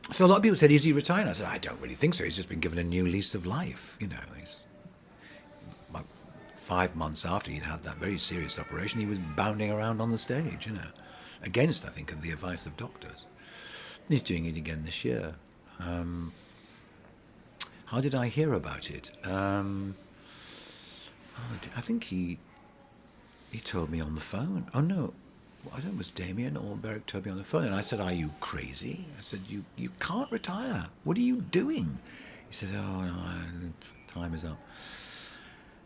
so a lot of people said, is he retiring? I said, I don't really think so. He's just been given a new lease of life. You know, he's about 5 months after he'd had that very serious operation, he was bounding around on the stage, you know, against, I think, the advice of doctors. He's doing it again this year. How did I hear about it? I think he told me on the phone. Oh no, I don't know, it was Damien or Berwick told me on the phone, and I said, "Are you crazy?" I said, "You can't retire. What are you doing?" He said, "Oh no, time is up."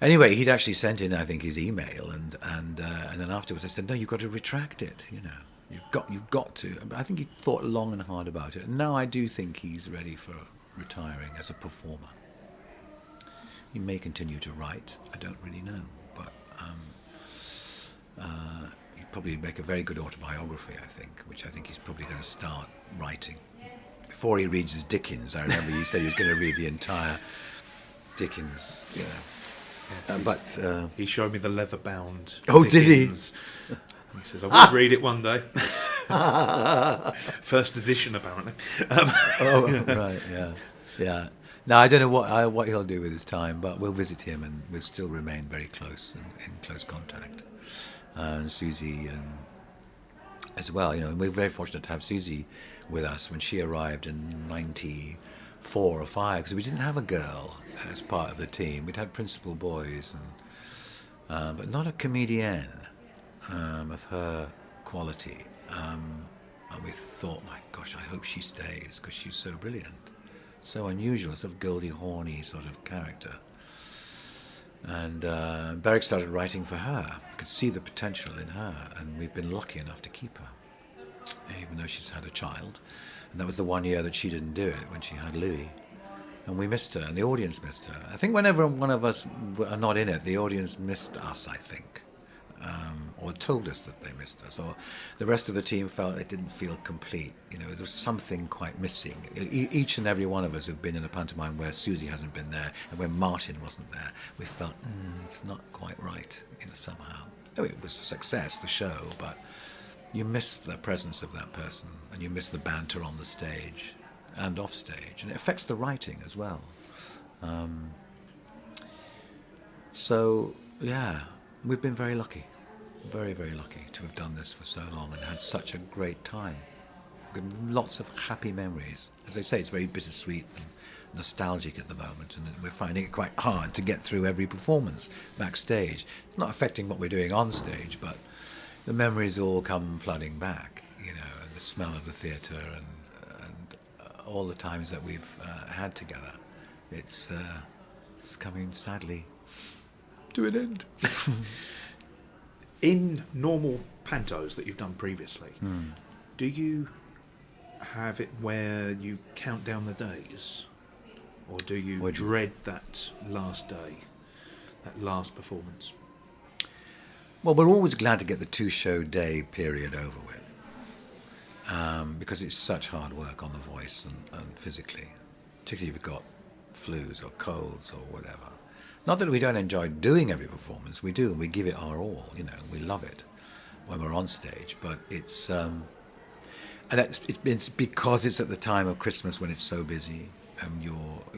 Anyway, he'd actually sent in, I think, his email, and then afterwards I said, "No, you've got to retract it. You know, you've got to." I think he thought long and hard about it, and now I do think he's ready for retiring as a performer. He may continue to write. I don't really know, but he'd probably make a very good autobiography, I think, which I think he's probably going to start writing. Before he reads his Dickens, I remember he said he was going to read the entire Dickens, you know. Yes, he showed me the leather-bound Oh, Dickens. Did he? He says, I will read it one day. First edition, apparently. Right, yeah. No, I don't know what he'll do with his time, but we'll visit him and we'll still remain very close and in close contact. And Susie as well, you know, and we're very fortunate to have Susie with us when she arrived in 94 or 5, because we didn't have a girl as part of the team. We'd had principal boys, but not a comedienne of her quality. And we thought, my gosh, I hope she stays, because she's so brilliant. So unusual, sort of Goldie Horny sort of character. And Berwick started writing for her. I could see the potential in her, and we've been lucky enough to keep her, even though she's had a child And that was the one year that she didn't do it, when she had Louis. And we missed her, and the audience missed her. I think whenever one of us are not in it, the audience missed us, I think. Or told us that they missed us. Or the rest of the team felt it didn't feel complete. You know, there was something quite missing. Each and every one of us who've been in a pantomime where Susie hasn't been there, and where Martin wasn't there, we felt, it's not quite right, you know, somehow. I mean, it was a success, the show, but you miss the presence of that person, and you miss the banter on the stage and off stage, and it affects the writing as well. So yeah, we've been very lucky, very, very lucky to have done this for so long and had such a great time. Lots of happy memories. As I say, it's very bittersweet and nostalgic at the moment, and we're finding it quite hard to get through every performance backstage. It's not affecting what we're doing on stage, but the memories all come flooding back, you know, and the smell of the theatre and all the times that we've had together. It's coming, sadly, to an end. In normal pantos that you've done previously, do you have it where you count down the days? Or do you dread that last day, that last performance? Well, we're always glad to get the 2-show day period over with, because it's such hard work on the voice and physically, particularly if you've got flus or colds or whatever. Not that we don't enjoy doing every performance, we do, and we give it our all, you know, we love it when we're on stage, but it's because it's at the time of Christmas when it's so busy, and you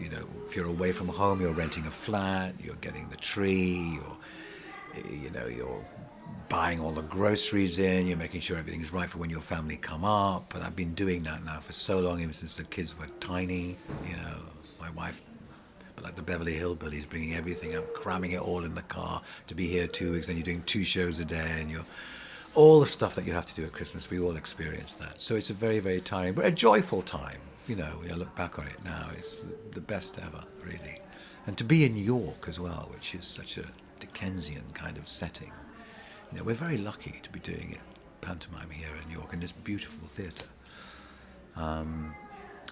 know, if you're away from home, you're renting a flat, you're getting the tree, you're buying all the groceries in, you're making sure everything's right for when your family come up, and I've been doing that now for so long, even since the kids were tiny, you know, my wife, like the Beverly Hillbillies, bringing everything up, cramming it all in the car to be here 2 weeks, and you're doing 2 shows a day, and you're all the stuff that you have to do at Christmas. We all experience that. So it's a very, very tiring, but a joyful time. You know, when I look back on it now, it's the best ever, really. And to be in York as well, which is such a Dickensian kind of setting. You know, we're very lucky to be doing it, pantomime here in York, in this beautiful theatre.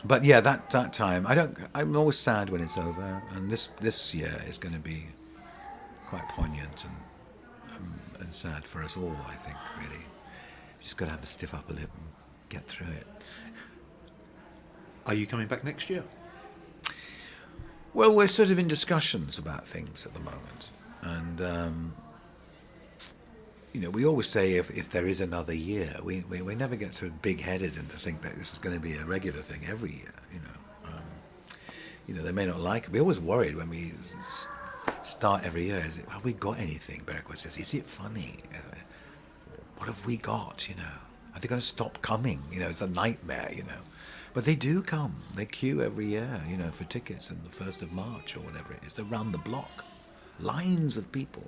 But yeah, that time, I'm always sad when it's over, and this year is going to be quite poignant and sad for us all, I think, really. You just got to have the stiff upper lip and get through it. Are you coming back next year? Well, we're sort of in discussions about things at the moment, and you know, we always say if there is another year, we never get sort of big-headed and to think that this is going to be a regular thing every year. You know, they may not like it. We're always worried when we start every year. Have we got anything? Berwick says, is it funny? What have we got? You know, are they going to stop coming? You know, it's a nightmare. You know, but they do come. They queue every year. You know, for tickets on the 1st of March or whatever it is. They're round the block, lines of people.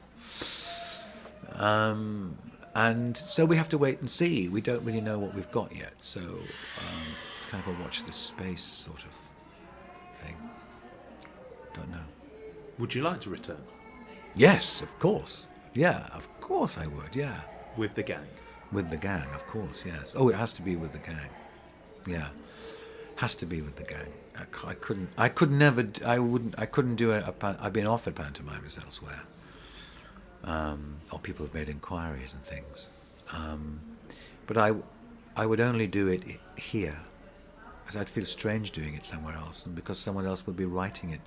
And so we have to wait and see. We don't really know what we've got yet. So it's kind of a watch this space sort of thing. Don't know. Would you like to return? Yes, of course. Yeah, of course I would, yeah. With the gang? With the gang, of course, yes. Oh, it has to be with the gang. Yeah. Has to be with the gang. I couldn't do I've been offered pantomimes elsewhere. Or people have made inquiries and things. But I would only do it here, because I'd feel strange doing it somewhere else, and because someone else would be writing it,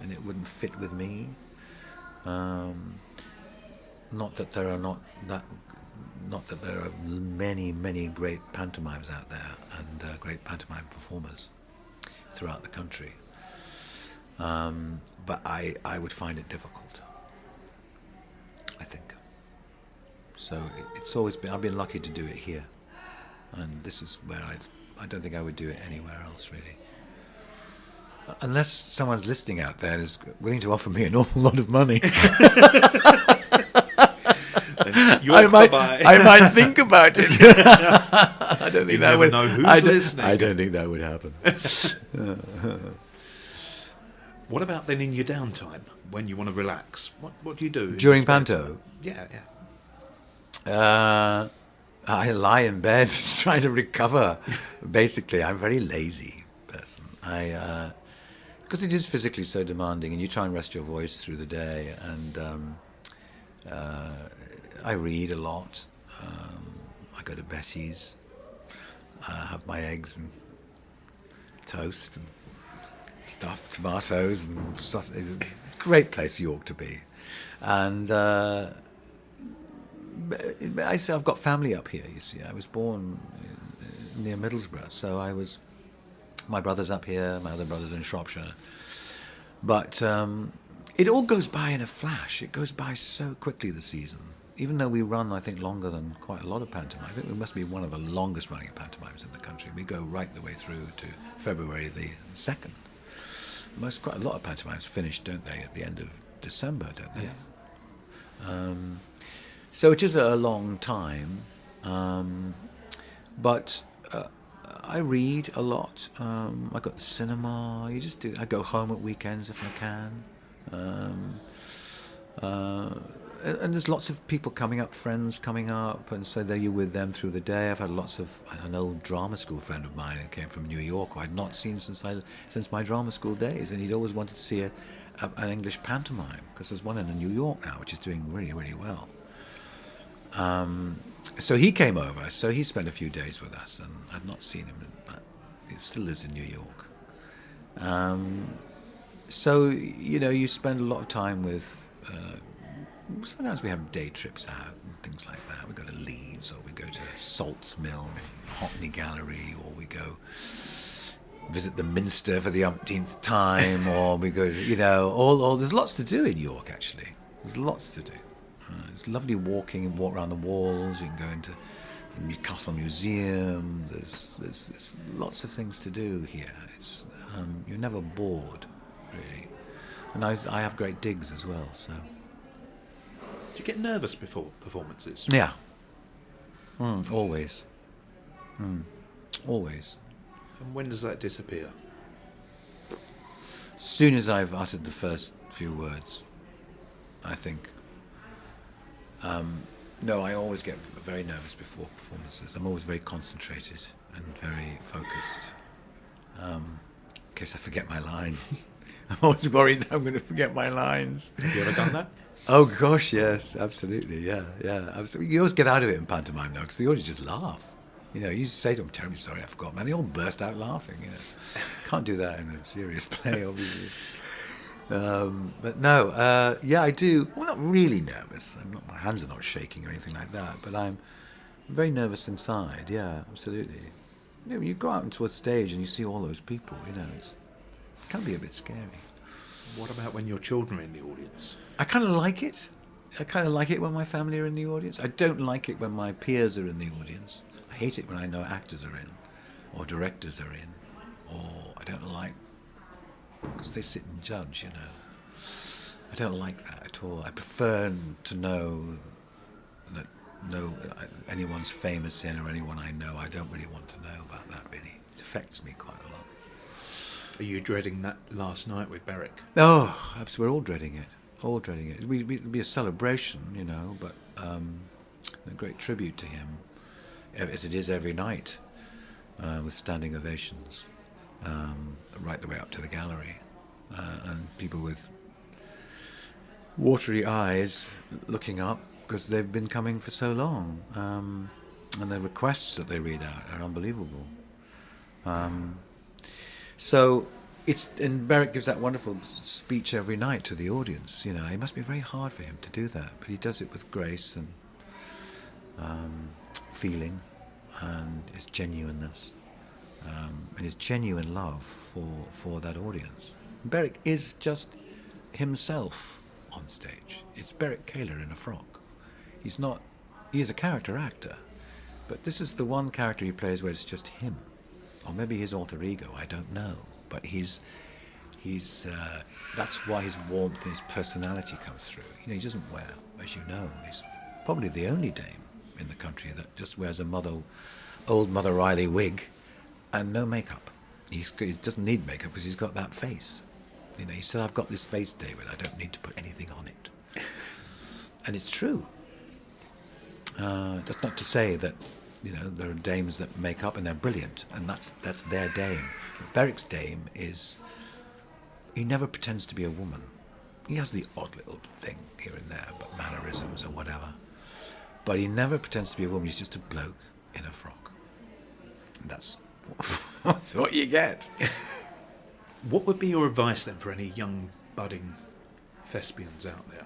and it wouldn't fit with me. Not that there are many great pantomimes out there, and great pantomime performers throughout the country. But I would find it difficult, I think. So it's always been, I've been lucky to do it here, and this is where I don't think I would do it anywhere else, really. Unless someone's listening out there and is willing to offer me an awful lot of money. I might think about it. I don't think that would. Know who's listening. I don't think that would happen. What about then in your downtime when you want to relax? What do you do during Panto? Yeah. I lie in bed trying to recover. Basically, I'm a very lazy person. Because it is physically so demanding, and you try and rest your voice through the day. And I read a lot. I go to Betty's, have my eggs and toast and stuff, tomatoes and sausage. Great place York to be. And I've got family up here, you see. I was born near Middlesbrough, so my brother's up here, my other brother's in Shropshire. But it all goes by in a flash. It goes by so quickly, the season. Even though we run, I think, longer than quite a lot of pantomime. I think we must be one of the longest running pantomimes in the country. We go right the way through to February the 2nd. Quite a lot of pantomimes finish, don't they, at the end of December, don't they? Yeah. So it is a long time, but I read a lot. I got the cinema. I go home at weekends if I can. And there's lots of people coming up, friends coming up, and so there you're with them through the day. I've had lots of an old drama school friend of mine who came from New York who I'd not seen since my drama school days, and he'd always wanted to see an English pantomime, because there's one in New York now which is doing really, really well. So he came over, so he spent a few days with us, and I'd not seen him. He still lives in New York. So, you spend a lot of time with... sometimes we have day trips out and things like that. We go to Leeds, or we go to Salts Mill, Hockney Gallery, or we go visit the Minster for the umpteenth time, or we go, there's lots to do in York, actually. There's lots to do. It's lovely walk around the walls. You can go into the Newcastle Museum. There's lots of things to do here. It's you're never bored, really. And I have great digs as well, so... Do you get nervous before performances? Yeah. Always. Always. And when does that disappear? As soon as I've uttered the first few words, I think. No, I always get very nervous before performances. I'm always very concentrated and very focused. In case I forget my lines. I'm always worried that I'm going to forget my lines. Have you ever done that? Oh gosh, yes, absolutely, yeah, absolutely. You always get out of it in pantomime now, because the audience just laugh. You say to them, "I'm terribly sorry, I forgot," man. They all burst out laughing. Can't do that in a serious play, obviously. But no, I do. Well, not really nervous. My hands are not shaking or anything like that, but I'm very nervous inside. Yeah, absolutely. When you go out into a stage and you see all those people, it can be a bit scary. What about when your children are in the audience? I kind of like it. I kind of like it when my family are in the audience. I don't like it when my peers are in the audience. I hate it when I know actors are in, or directors are in, or I don't like, because they sit and judge, I don't like that at all. I prefer to know anyone's famous in, or anyone I know. I don't really want to know about that, really. It affects me quite a lot. Are you dreading that last night with Berwick? Oh, absolutely. We're all dreading it. All dreading it. It'll be a celebration, but a great tribute to him, as it is every night, with standing ovations, right the way up to the gallery, and people with watery eyes looking up, because they've been coming for so long, and the requests that they read out are unbelievable. So and Berwick gives that wonderful speech every night to the audience. It must be very hard for him to do that, but he does it with grace and feeling, and his genuineness, and his genuine love for that audience. Berwick is just himself on stage. It's Berwick Kaler in a frock. He is a character actor, but this is the one character he plays where it's just him, or maybe his alter ego. I don't know. But he's that's why his warmth and his personality comes through. He doesn't wear, as you know, he's probably the only Dame in the country that just wears a old Mother Riley wig and no makeup. He doesn't need makeup because he's got that face. He said, "I've got this face, David. I don't need to put anything on it." And it's true. That's not to say that, there are dames that make up and they're brilliant, and that's their dame. But Berwick's dame is, he never pretends to be a woman. He has the odd little thing here and there, but mannerisms or whatever. But he never pretends to be a woman. He's just a bloke in a frock. And that's what you get. What would be your advice then for any young budding thespians out there?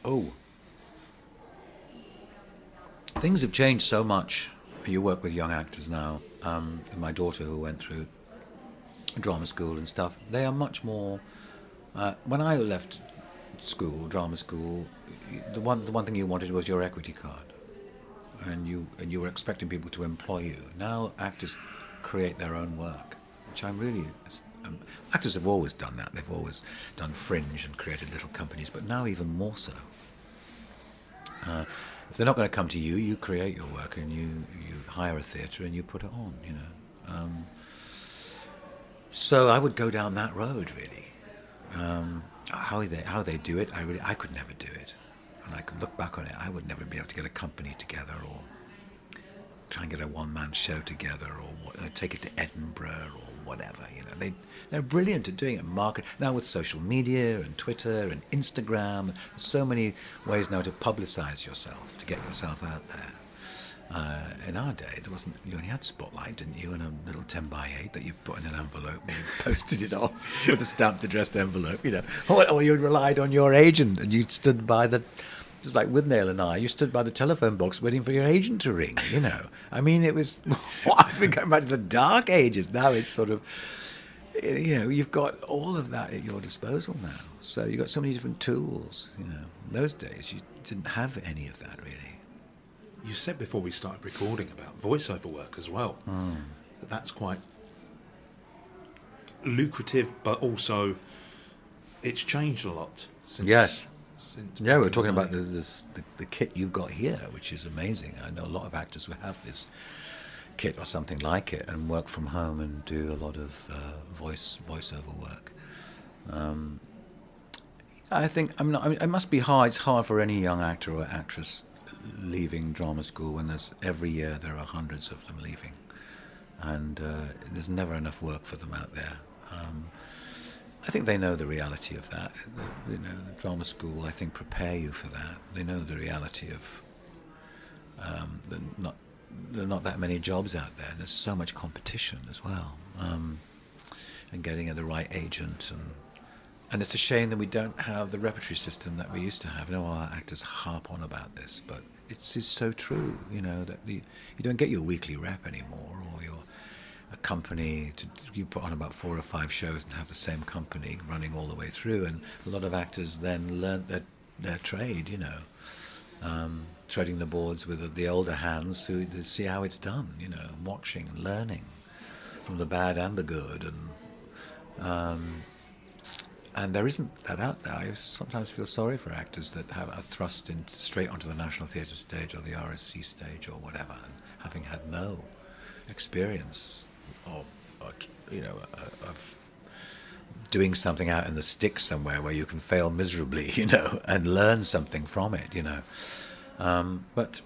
Oh. Things have changed so much. You work with young actors now. My daughter, who went through drama school and stuff, they are much more... when I left school, drama school, the one thing you wanted was your equity card. And you were expecting people to employ you. Now actors create their own work, which I'm really... actors have always done that. They've always done fringe and created little companies, but now even more so. If they're not going to come to you, you create your work and you hire a theatre and you put it on, So I would go down that road, really. How they do it, I could never do it. And I could look back on it, I would never be able to get a company together or try and get a one-man show together or take it to Edinburgh or whatever, They're brilliant at doing it. Now with social media and Twitter and Instagram, there's so many ways now to publicise yourself, to get yourself out there. In our day, there wasn't. You only had Spotlight, didn't you, and a little 10x8 that you put in an envelope and you posted it off with a stamped addressed envelope, Or you relied on your agent and you stood by the... Just like with Neil and I, you stood by the telephone box waiting for your agent to ring, I mean, it was... I've been going back to the dark ages. Now it's sort of... you've got all of that at your disposal now. So you've got so many different tools, In those days, you didn't have any of that, really. You said before we started recording about voiceover work as well. That's quite lucrative, but also it's changed a lot since... Yes. Since Yeah, we're talking about the kit you've got here, which is amazing. I know a lot of actors who have this kit or something like it and work from home and do a lot of voiceover work. I think it must be hard. It's hard for any young actor or actress leaving drama school when every year there are hundreds of them leaving, and there's never enough work for them out there. I think they know the reality of that. The drama school, I think, prepare you for that. They know the reality of there are not that many jobs out there, and there's so much competition as well. And getting the right agent, and it's a shame that we don't have the repertory system that we used to have. Our actors harp on about this, but it's so true. That you don't get your weekly rep anymore, or a company you put on about 4 or 5 shows and have the same company running all the way through, and a lot of actors then learnt their trade, treading the boards with the older hands who see how it's done, watching and learning from the bad and the good, and there isn't that out there. I sometimes feel sorry for actors that are thrust straight onto the National Theatre stage or the RSC stage or whatever, and having had no experience of doing something out in the sticks somewhere where you can fail miserably, and learn something from it, But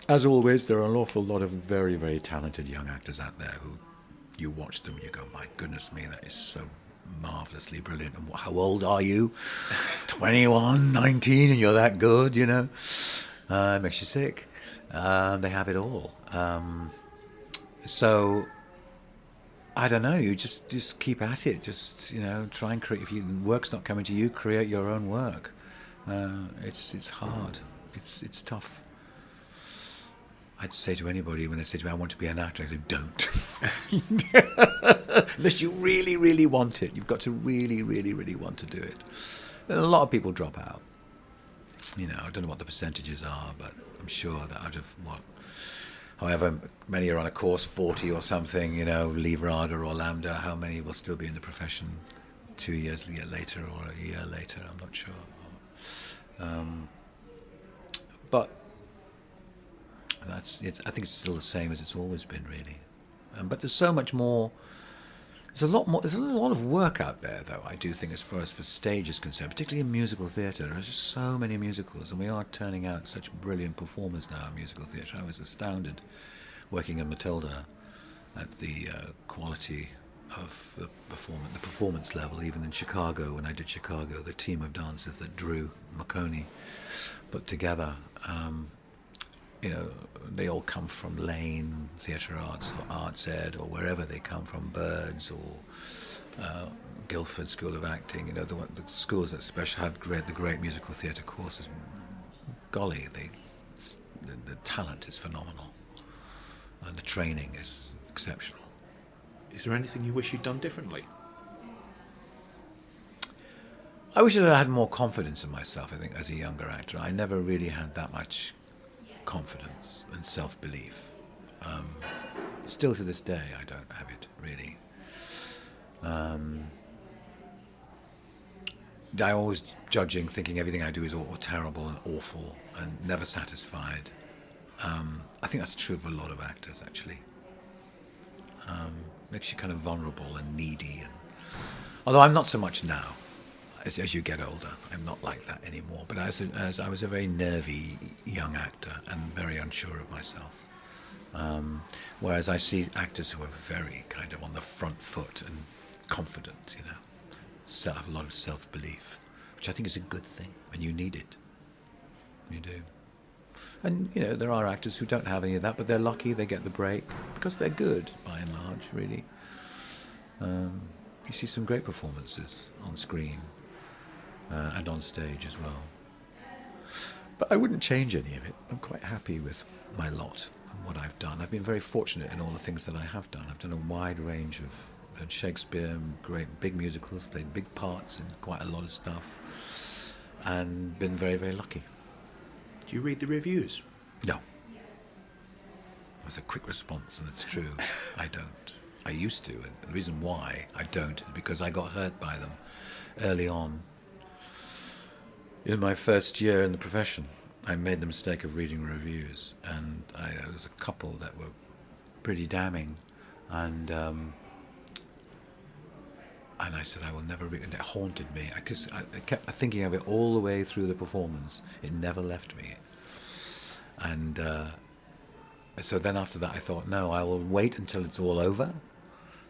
as always, there are an awful lot of very, very talented young actors out there who you watch them and you go, my goodness me, that is so marvellously brilliant. And how old are you? 21, 19, and you're that good, It makes you sick. They have it all. So I don't know. You just keep at it. Just try and create. If work's not coming to you, create your own work. It's hard. It's tough. I'd say to anybody when they say to me, "I want to be an actor," I say, "Don't." Unless you really, really want it. You've got to really, really, really want to do it. And a lot of people drop out. I don't know what the percentages are, but I'm sure that out of however many are on a course, 40 or something, leave RADA or Lambda, how many will still be in the profession 2 years later or a year later? I'm not sure. But that's it. I think it's still the same as it's always been, really. But there's so much more There's a lot more. There's a lot of work out there, though. I do think, as far as for stage is concerned, particularly in musical theatre. There are just so many musicals, and we are turning out such brilliant performers now in musical theatre. I was astounded working in Matilda at the quality of the performance level. Even in Chicago, when I did Chicago, the team of dancers that Drew McConey put together. They all come from Lane Theatre Arts or Arts Ed or wherever they come from, Birds or Guildford School of Acting. The schools that have the great musical theatre courses. Golly, the talent is phenomenal, and the training is exceptional. Is there anything you wish you'd done differently? I wish I had more confidence in myself. I think as a younger actor, I never really had that much confidence and self-belief. Still to this day, I don't have it really. I always judging, thinking everything I do is all terrible and awful and never satisfied. I think that's true of a lot of actors, actually. Makes you kind of vulnerable and needy. Although I'm not so much now. As you get older, I'm not like that anymore. But as I was a very nervy young actor and very unsure of myself. Whereas I see actors who are very kind of on the front foot and confident, have a lot of self-belief, which I think is a good thing, and you need it. You do. And, there are actors who don't have any of that, but they're lucky they get the break, because they're good, by and large, really. You see some great performances on screen. And on stage as well. But I wouldn't change any of it. I'm quite happy with my lot and what I've done. I've been very fortunate in all the things that I have done. I've done a wide range of Shakespeare, great big musicals, played big parts in quite a lot of stuff, and been very, very lucky. Do you read the reviews? No. It was a quick response, and it's true. I don't. I used to, and the reason why I don't is because I got hurt by them early on. In my first year in the profession, I made the mistake of reading reviews, and there was a couple that were pretty damning, and I said I will never read, and it haunted me. I kept thinking of it all the way through the performance. It never left me, and so then after that I thought, no, I will wait until it's all over,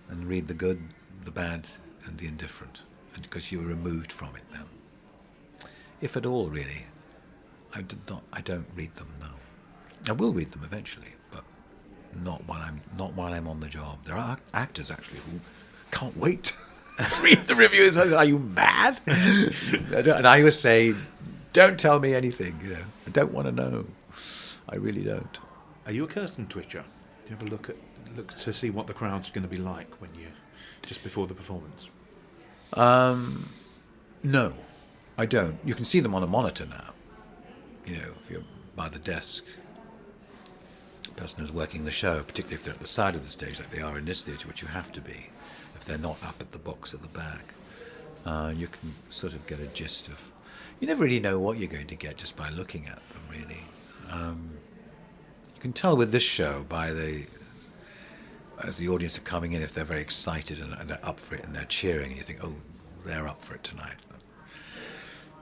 and read the good, the bad, and the indifferent, and because you're removed from it then. If at all, really. I don't read them, no. I will read them eventually, but not while I'm on the job. There are actors actually who can't wait to read the reviews. Are you mad? And I always say, don't tell me anything. I don't want to know. I really don't. Are you a curtain twitcher? Do you ever look to see what the crowd's going to be like when you just before the performance? No. I don't. You can see them on a monitor now. If you're by the desk, the person who's working the show, particularly if they're at the side of the stage like they are in this theatre, which you have to be, if they're not up at the box at the back, you can sort of get a gist of... You never really know what you're going to get just by looking at them, really. You can tell with this show as the audience are coming in, if they're very excited and they're up for it and they're cheering, and you think, oh, they're up for it tonight.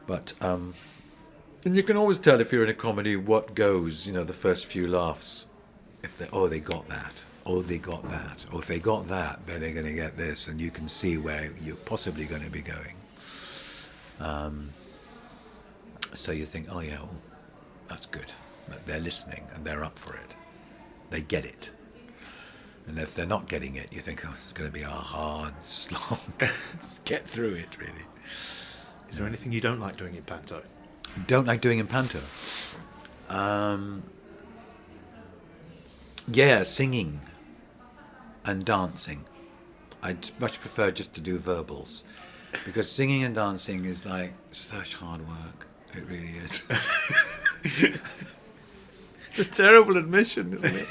But and you can always tell if you're in a comedy what goes, the first few laughs. If they got that, or they got that, or if they got that, then they're going to get this, and you can see where you're possibly going to be going. So you think, oh yeah, well, that's good. They're listening and they're up for it. They get it. And if they're not getting it, you think, oh, it's going to be a hard slog. Get through it, really. Is there anything you don't like doing in Panto? Don't like doing in Panto? Yeah, singing and dancing. I'd much prefer just to do verbals, because singing and dancing is like such hard work. It really is. It's a terrible admission, isn't it?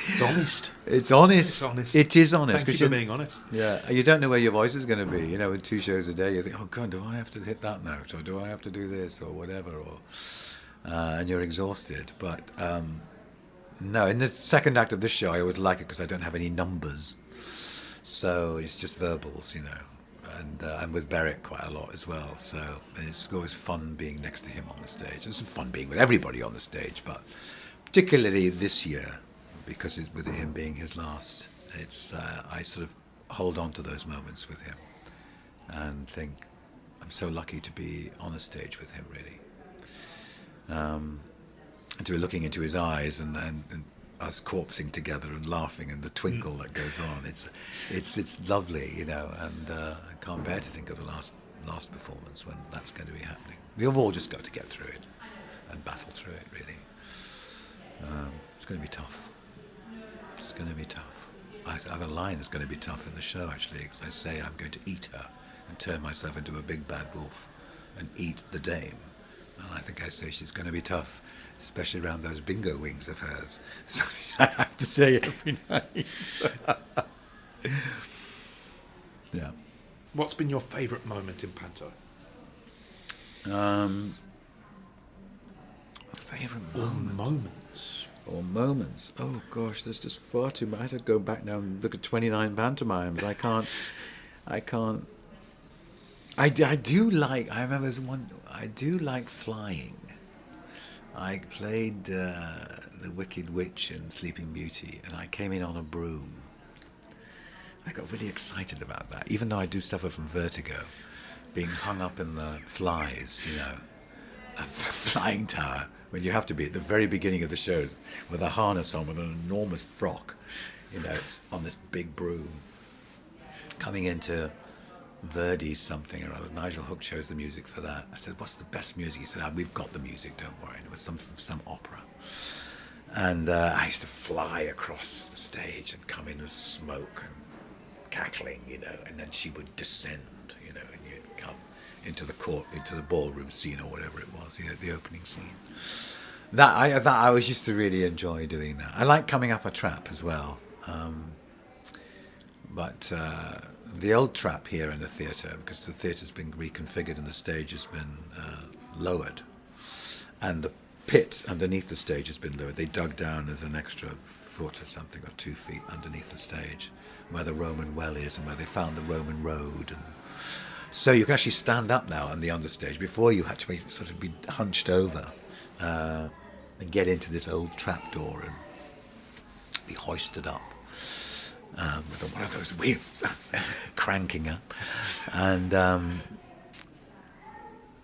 It's honest. It's honest. It's honest. It is honest. Thank you for being honest. Yeah, you don't know where your voice is going to be. With 2 shows a day, you think, oh God, do I have to hit that note, or do I have to do this, or whatever, and you're exhausted. But no, in the second act of this show, I always like it because I don't have any numbers. So it's just verbals, you know. And I'm with Berwick quite a lot as well. So it's always fun being next to him on the stage. It's fun being with everybody on the stage, but particularly this year, because it's with him being his last, it's I sort of hold on to those moments with him and think I'm so lucky to be on a stage with him, really. And to be looking into his eyes and us corpsing together and laughing and the twinkle that goes on. It's lovely, you know, and I can't bear to think of the last performance when that's going to be happening. We've all just got to get through it and battle through it, really. It's going to be tough. It's going to be tough. I have a line that's going to be tough in the show, actually, because I say I'm going to eat her and turn myself into a big bad wolf and eat the dame. And I think I say she's going to be tough, especially around those bingo wings of hers. So I have to say it every night. Yeah. What's been your favourite moment in Panto? Favourite Or moment? moments? Or moments? Oh gosh, there's just far too much. I have to go back now and look at 29 pantomimes. I can't. I do like. I remember there's one. I do like flying. I played the Wicked Witch in Sleeping Beauty, and I came in on a broom. I got really excited about that, even though I do suffer from vertigo, being hung up in the flies, you know, at the flying tower, when you have to be at the very beginning of the show with a harness on, with an enormous frock, you know, it's on this big broom, coming into Verdi's something or other. Nigel Hook chose the music for that. I said, what's the best music? He said, we've got the music, don't worry. And it was some opera. And I used to fly across the stage and come in with smoke and cackling, you know, and then she would descend, you know, and you'd come into the court, into the ballroom scene or whatever it was, you know, the opening scene. That I always used to really enjoy doing that. I like coming up a trap as well. But the old trap here in the theatre, because the theatre's been reconfigured and the stage has been lowered, and the pit underneath the stage has been lowered. They dug down as an extra foot or something, or 2 feet underneath the stage, where the Roman well is and where they found the Roman road. And so you can actually stand up now on the understage. Before you had to sort of be hunched over and get into this old trapdoor and be hoisted up. With one of those wheels cranking up, and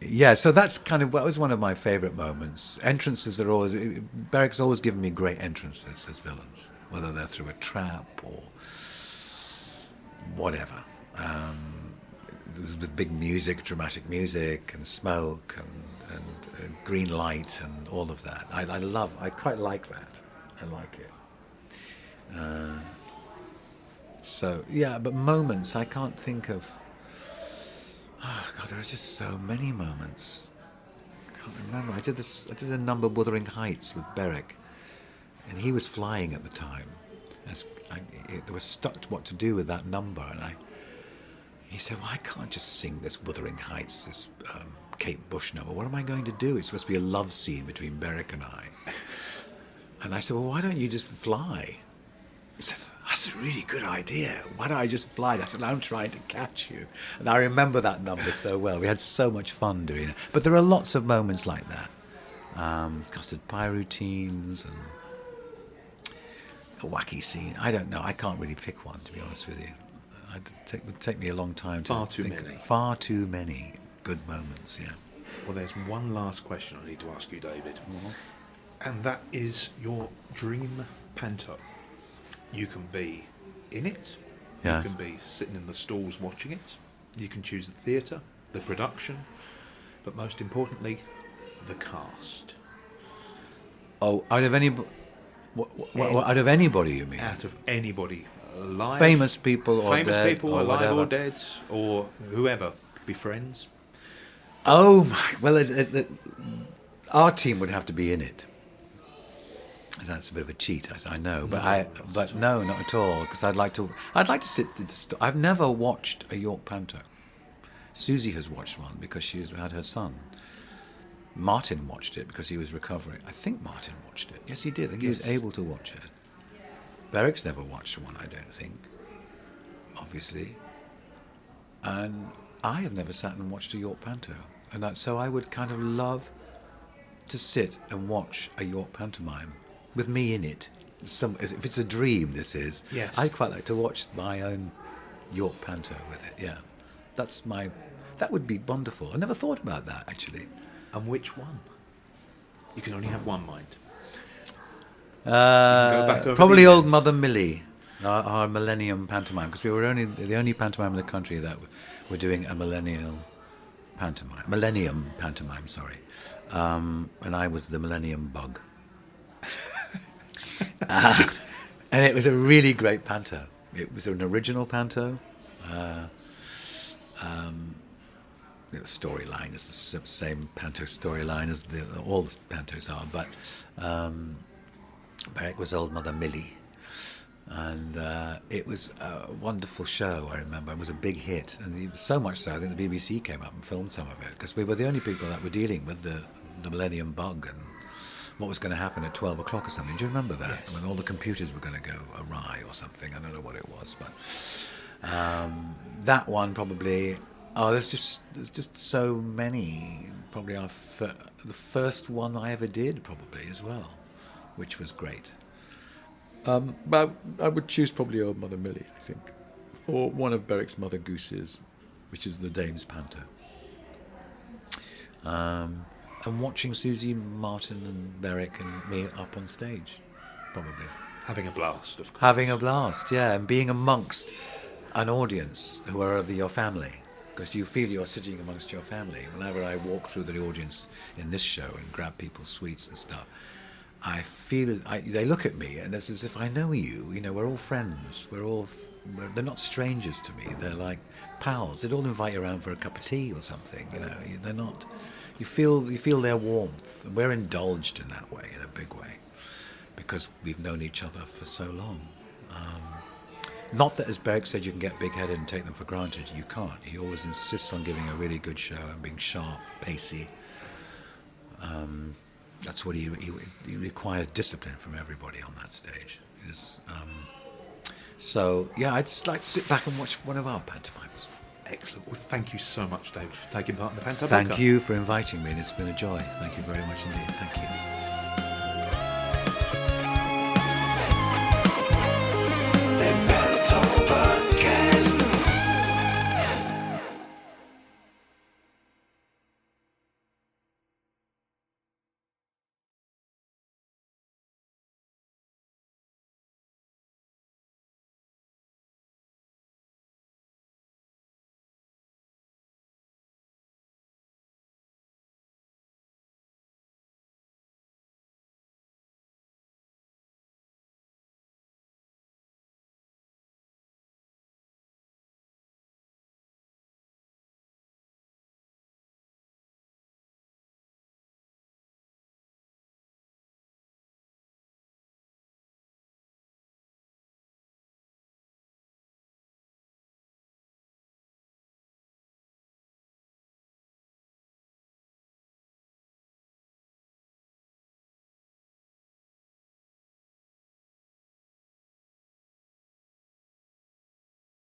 yeah, so that was one of my favourite moments. Entrances are always, Berwick's always given me great entrances as villains, whether they're through a trap or whatever, with big music, dramatic music and smoke and green light and all of that. I quite like that. I like it. So, yeah, but moments, I can't think of... Oh, God, there are just so many moments. I can't remember. I did a number Wuthering Heights with Berwick, and he was flying at the time. There was stuck to what to do with that number, and he said, well, I can't just sing this Wuthering Heights, this Kate Bush number. What am I going to do? It's supposed to be a love scene between Berwick and I. And I said, well, why don't you just fly? He said, that's a really good idea. Why don't I just fly? I said, I'm trying to catch you. And I remember that number so well. We had so much fun doing it. But there are lots of moments like that. Custard pie routines and a wacky scene. I don't know. I can't really pick one, to be honest with you. It would take me a long time to think. Far too many good moments, yeah. Well, there's one last question I need to ask you, David. Mm-hmm. And that is your dream panto. You can be in it, yeah. You can be sitting in the stalls watching it, you can choose the theatre, the production, but most importantly, the cast. Oh, out of anybody, out of anybody, you mean? Out of anybody, alive, famous people, or famous dead, people, or alive whatever. or dead, or whoever, be friends. Oh my! Well, our team would have to be in it. That's a bit of a cheat, I know, but no, not at all. Because I'd like to sit. I've never watched a York panto. Susie has watched one because she's had her son. Martin watched it because he was recovering. I think Martin watched it. Yes, he did. I think he was able to watch it. Berwick's never watched one, I don't think. obviously. And I have never sat and watched a York Panto. So I would kind of love to sit and watch a York pantomime with me in it. If it's a dream, this is. Yes. I'd quite like to watch my own York Panto with it, yeah. That would be wonderful. I never thought about that, actually. And which one? You can only have one mind. Go back over Probably the Old years. Mother Millie, our Millennium Pantomime, because we were the only pantomime in the country that were doing a Millennium Pantomime, sorry. And I was the Millennium Bug. And it was a really great panto. It was an original panto. The storyline is the same panto storyline as all the pantos are, but Berwick was Old Mother Millie, and it was a wonderful show. I remember it was a big hit, and it was so much so I think the BBC came up and filmed some of it, because we were the only people that were dealing with the Millennium Bug and what was going to happen at 12 o'clock or something. Do you remember that? Yes. When all the computers were going to go awry or something. I don't know what it was, but that one probably. Oh, there's just so many. Probably the first one I ever did, probably as well, which was great. But I would choose probably Old Mother Millie, I think, or one of Berwick's Mother Gooses, which is the Dame's Panto. And watching Susie Martin and Berwick and me up on stage, probably. Having a blast, of course. Having a blast, yeah, and being amongst an audience who are of your family, because you feel you're sitting amongst your family. Whenever I walk through the audience in this show and grab people's sweets and stuff, I feel they look at me and it's as if I know you. You know, we're all friends. They're not strangers to me. They're like pals. They'd all invite you around for a cup of tea or something. You know, they're not. You feel their warmth. And we're indulged in that way, in a big way, because we've known each other for so long. Not that, as Berwick said, you can get big-headed and take them for granted. You can't. He always insists on giving a really good show and being sharp, pacey. That's what he requires discipline from everybody on that stage. So, yeah, I'd just like to sit back and watch one of our pantomimes. Excellent. Well, thank you so much, David, for taking part in the Panto podcast. Thank you for inviting me, and it's been a joy. Thank you very much indeed. Thank you.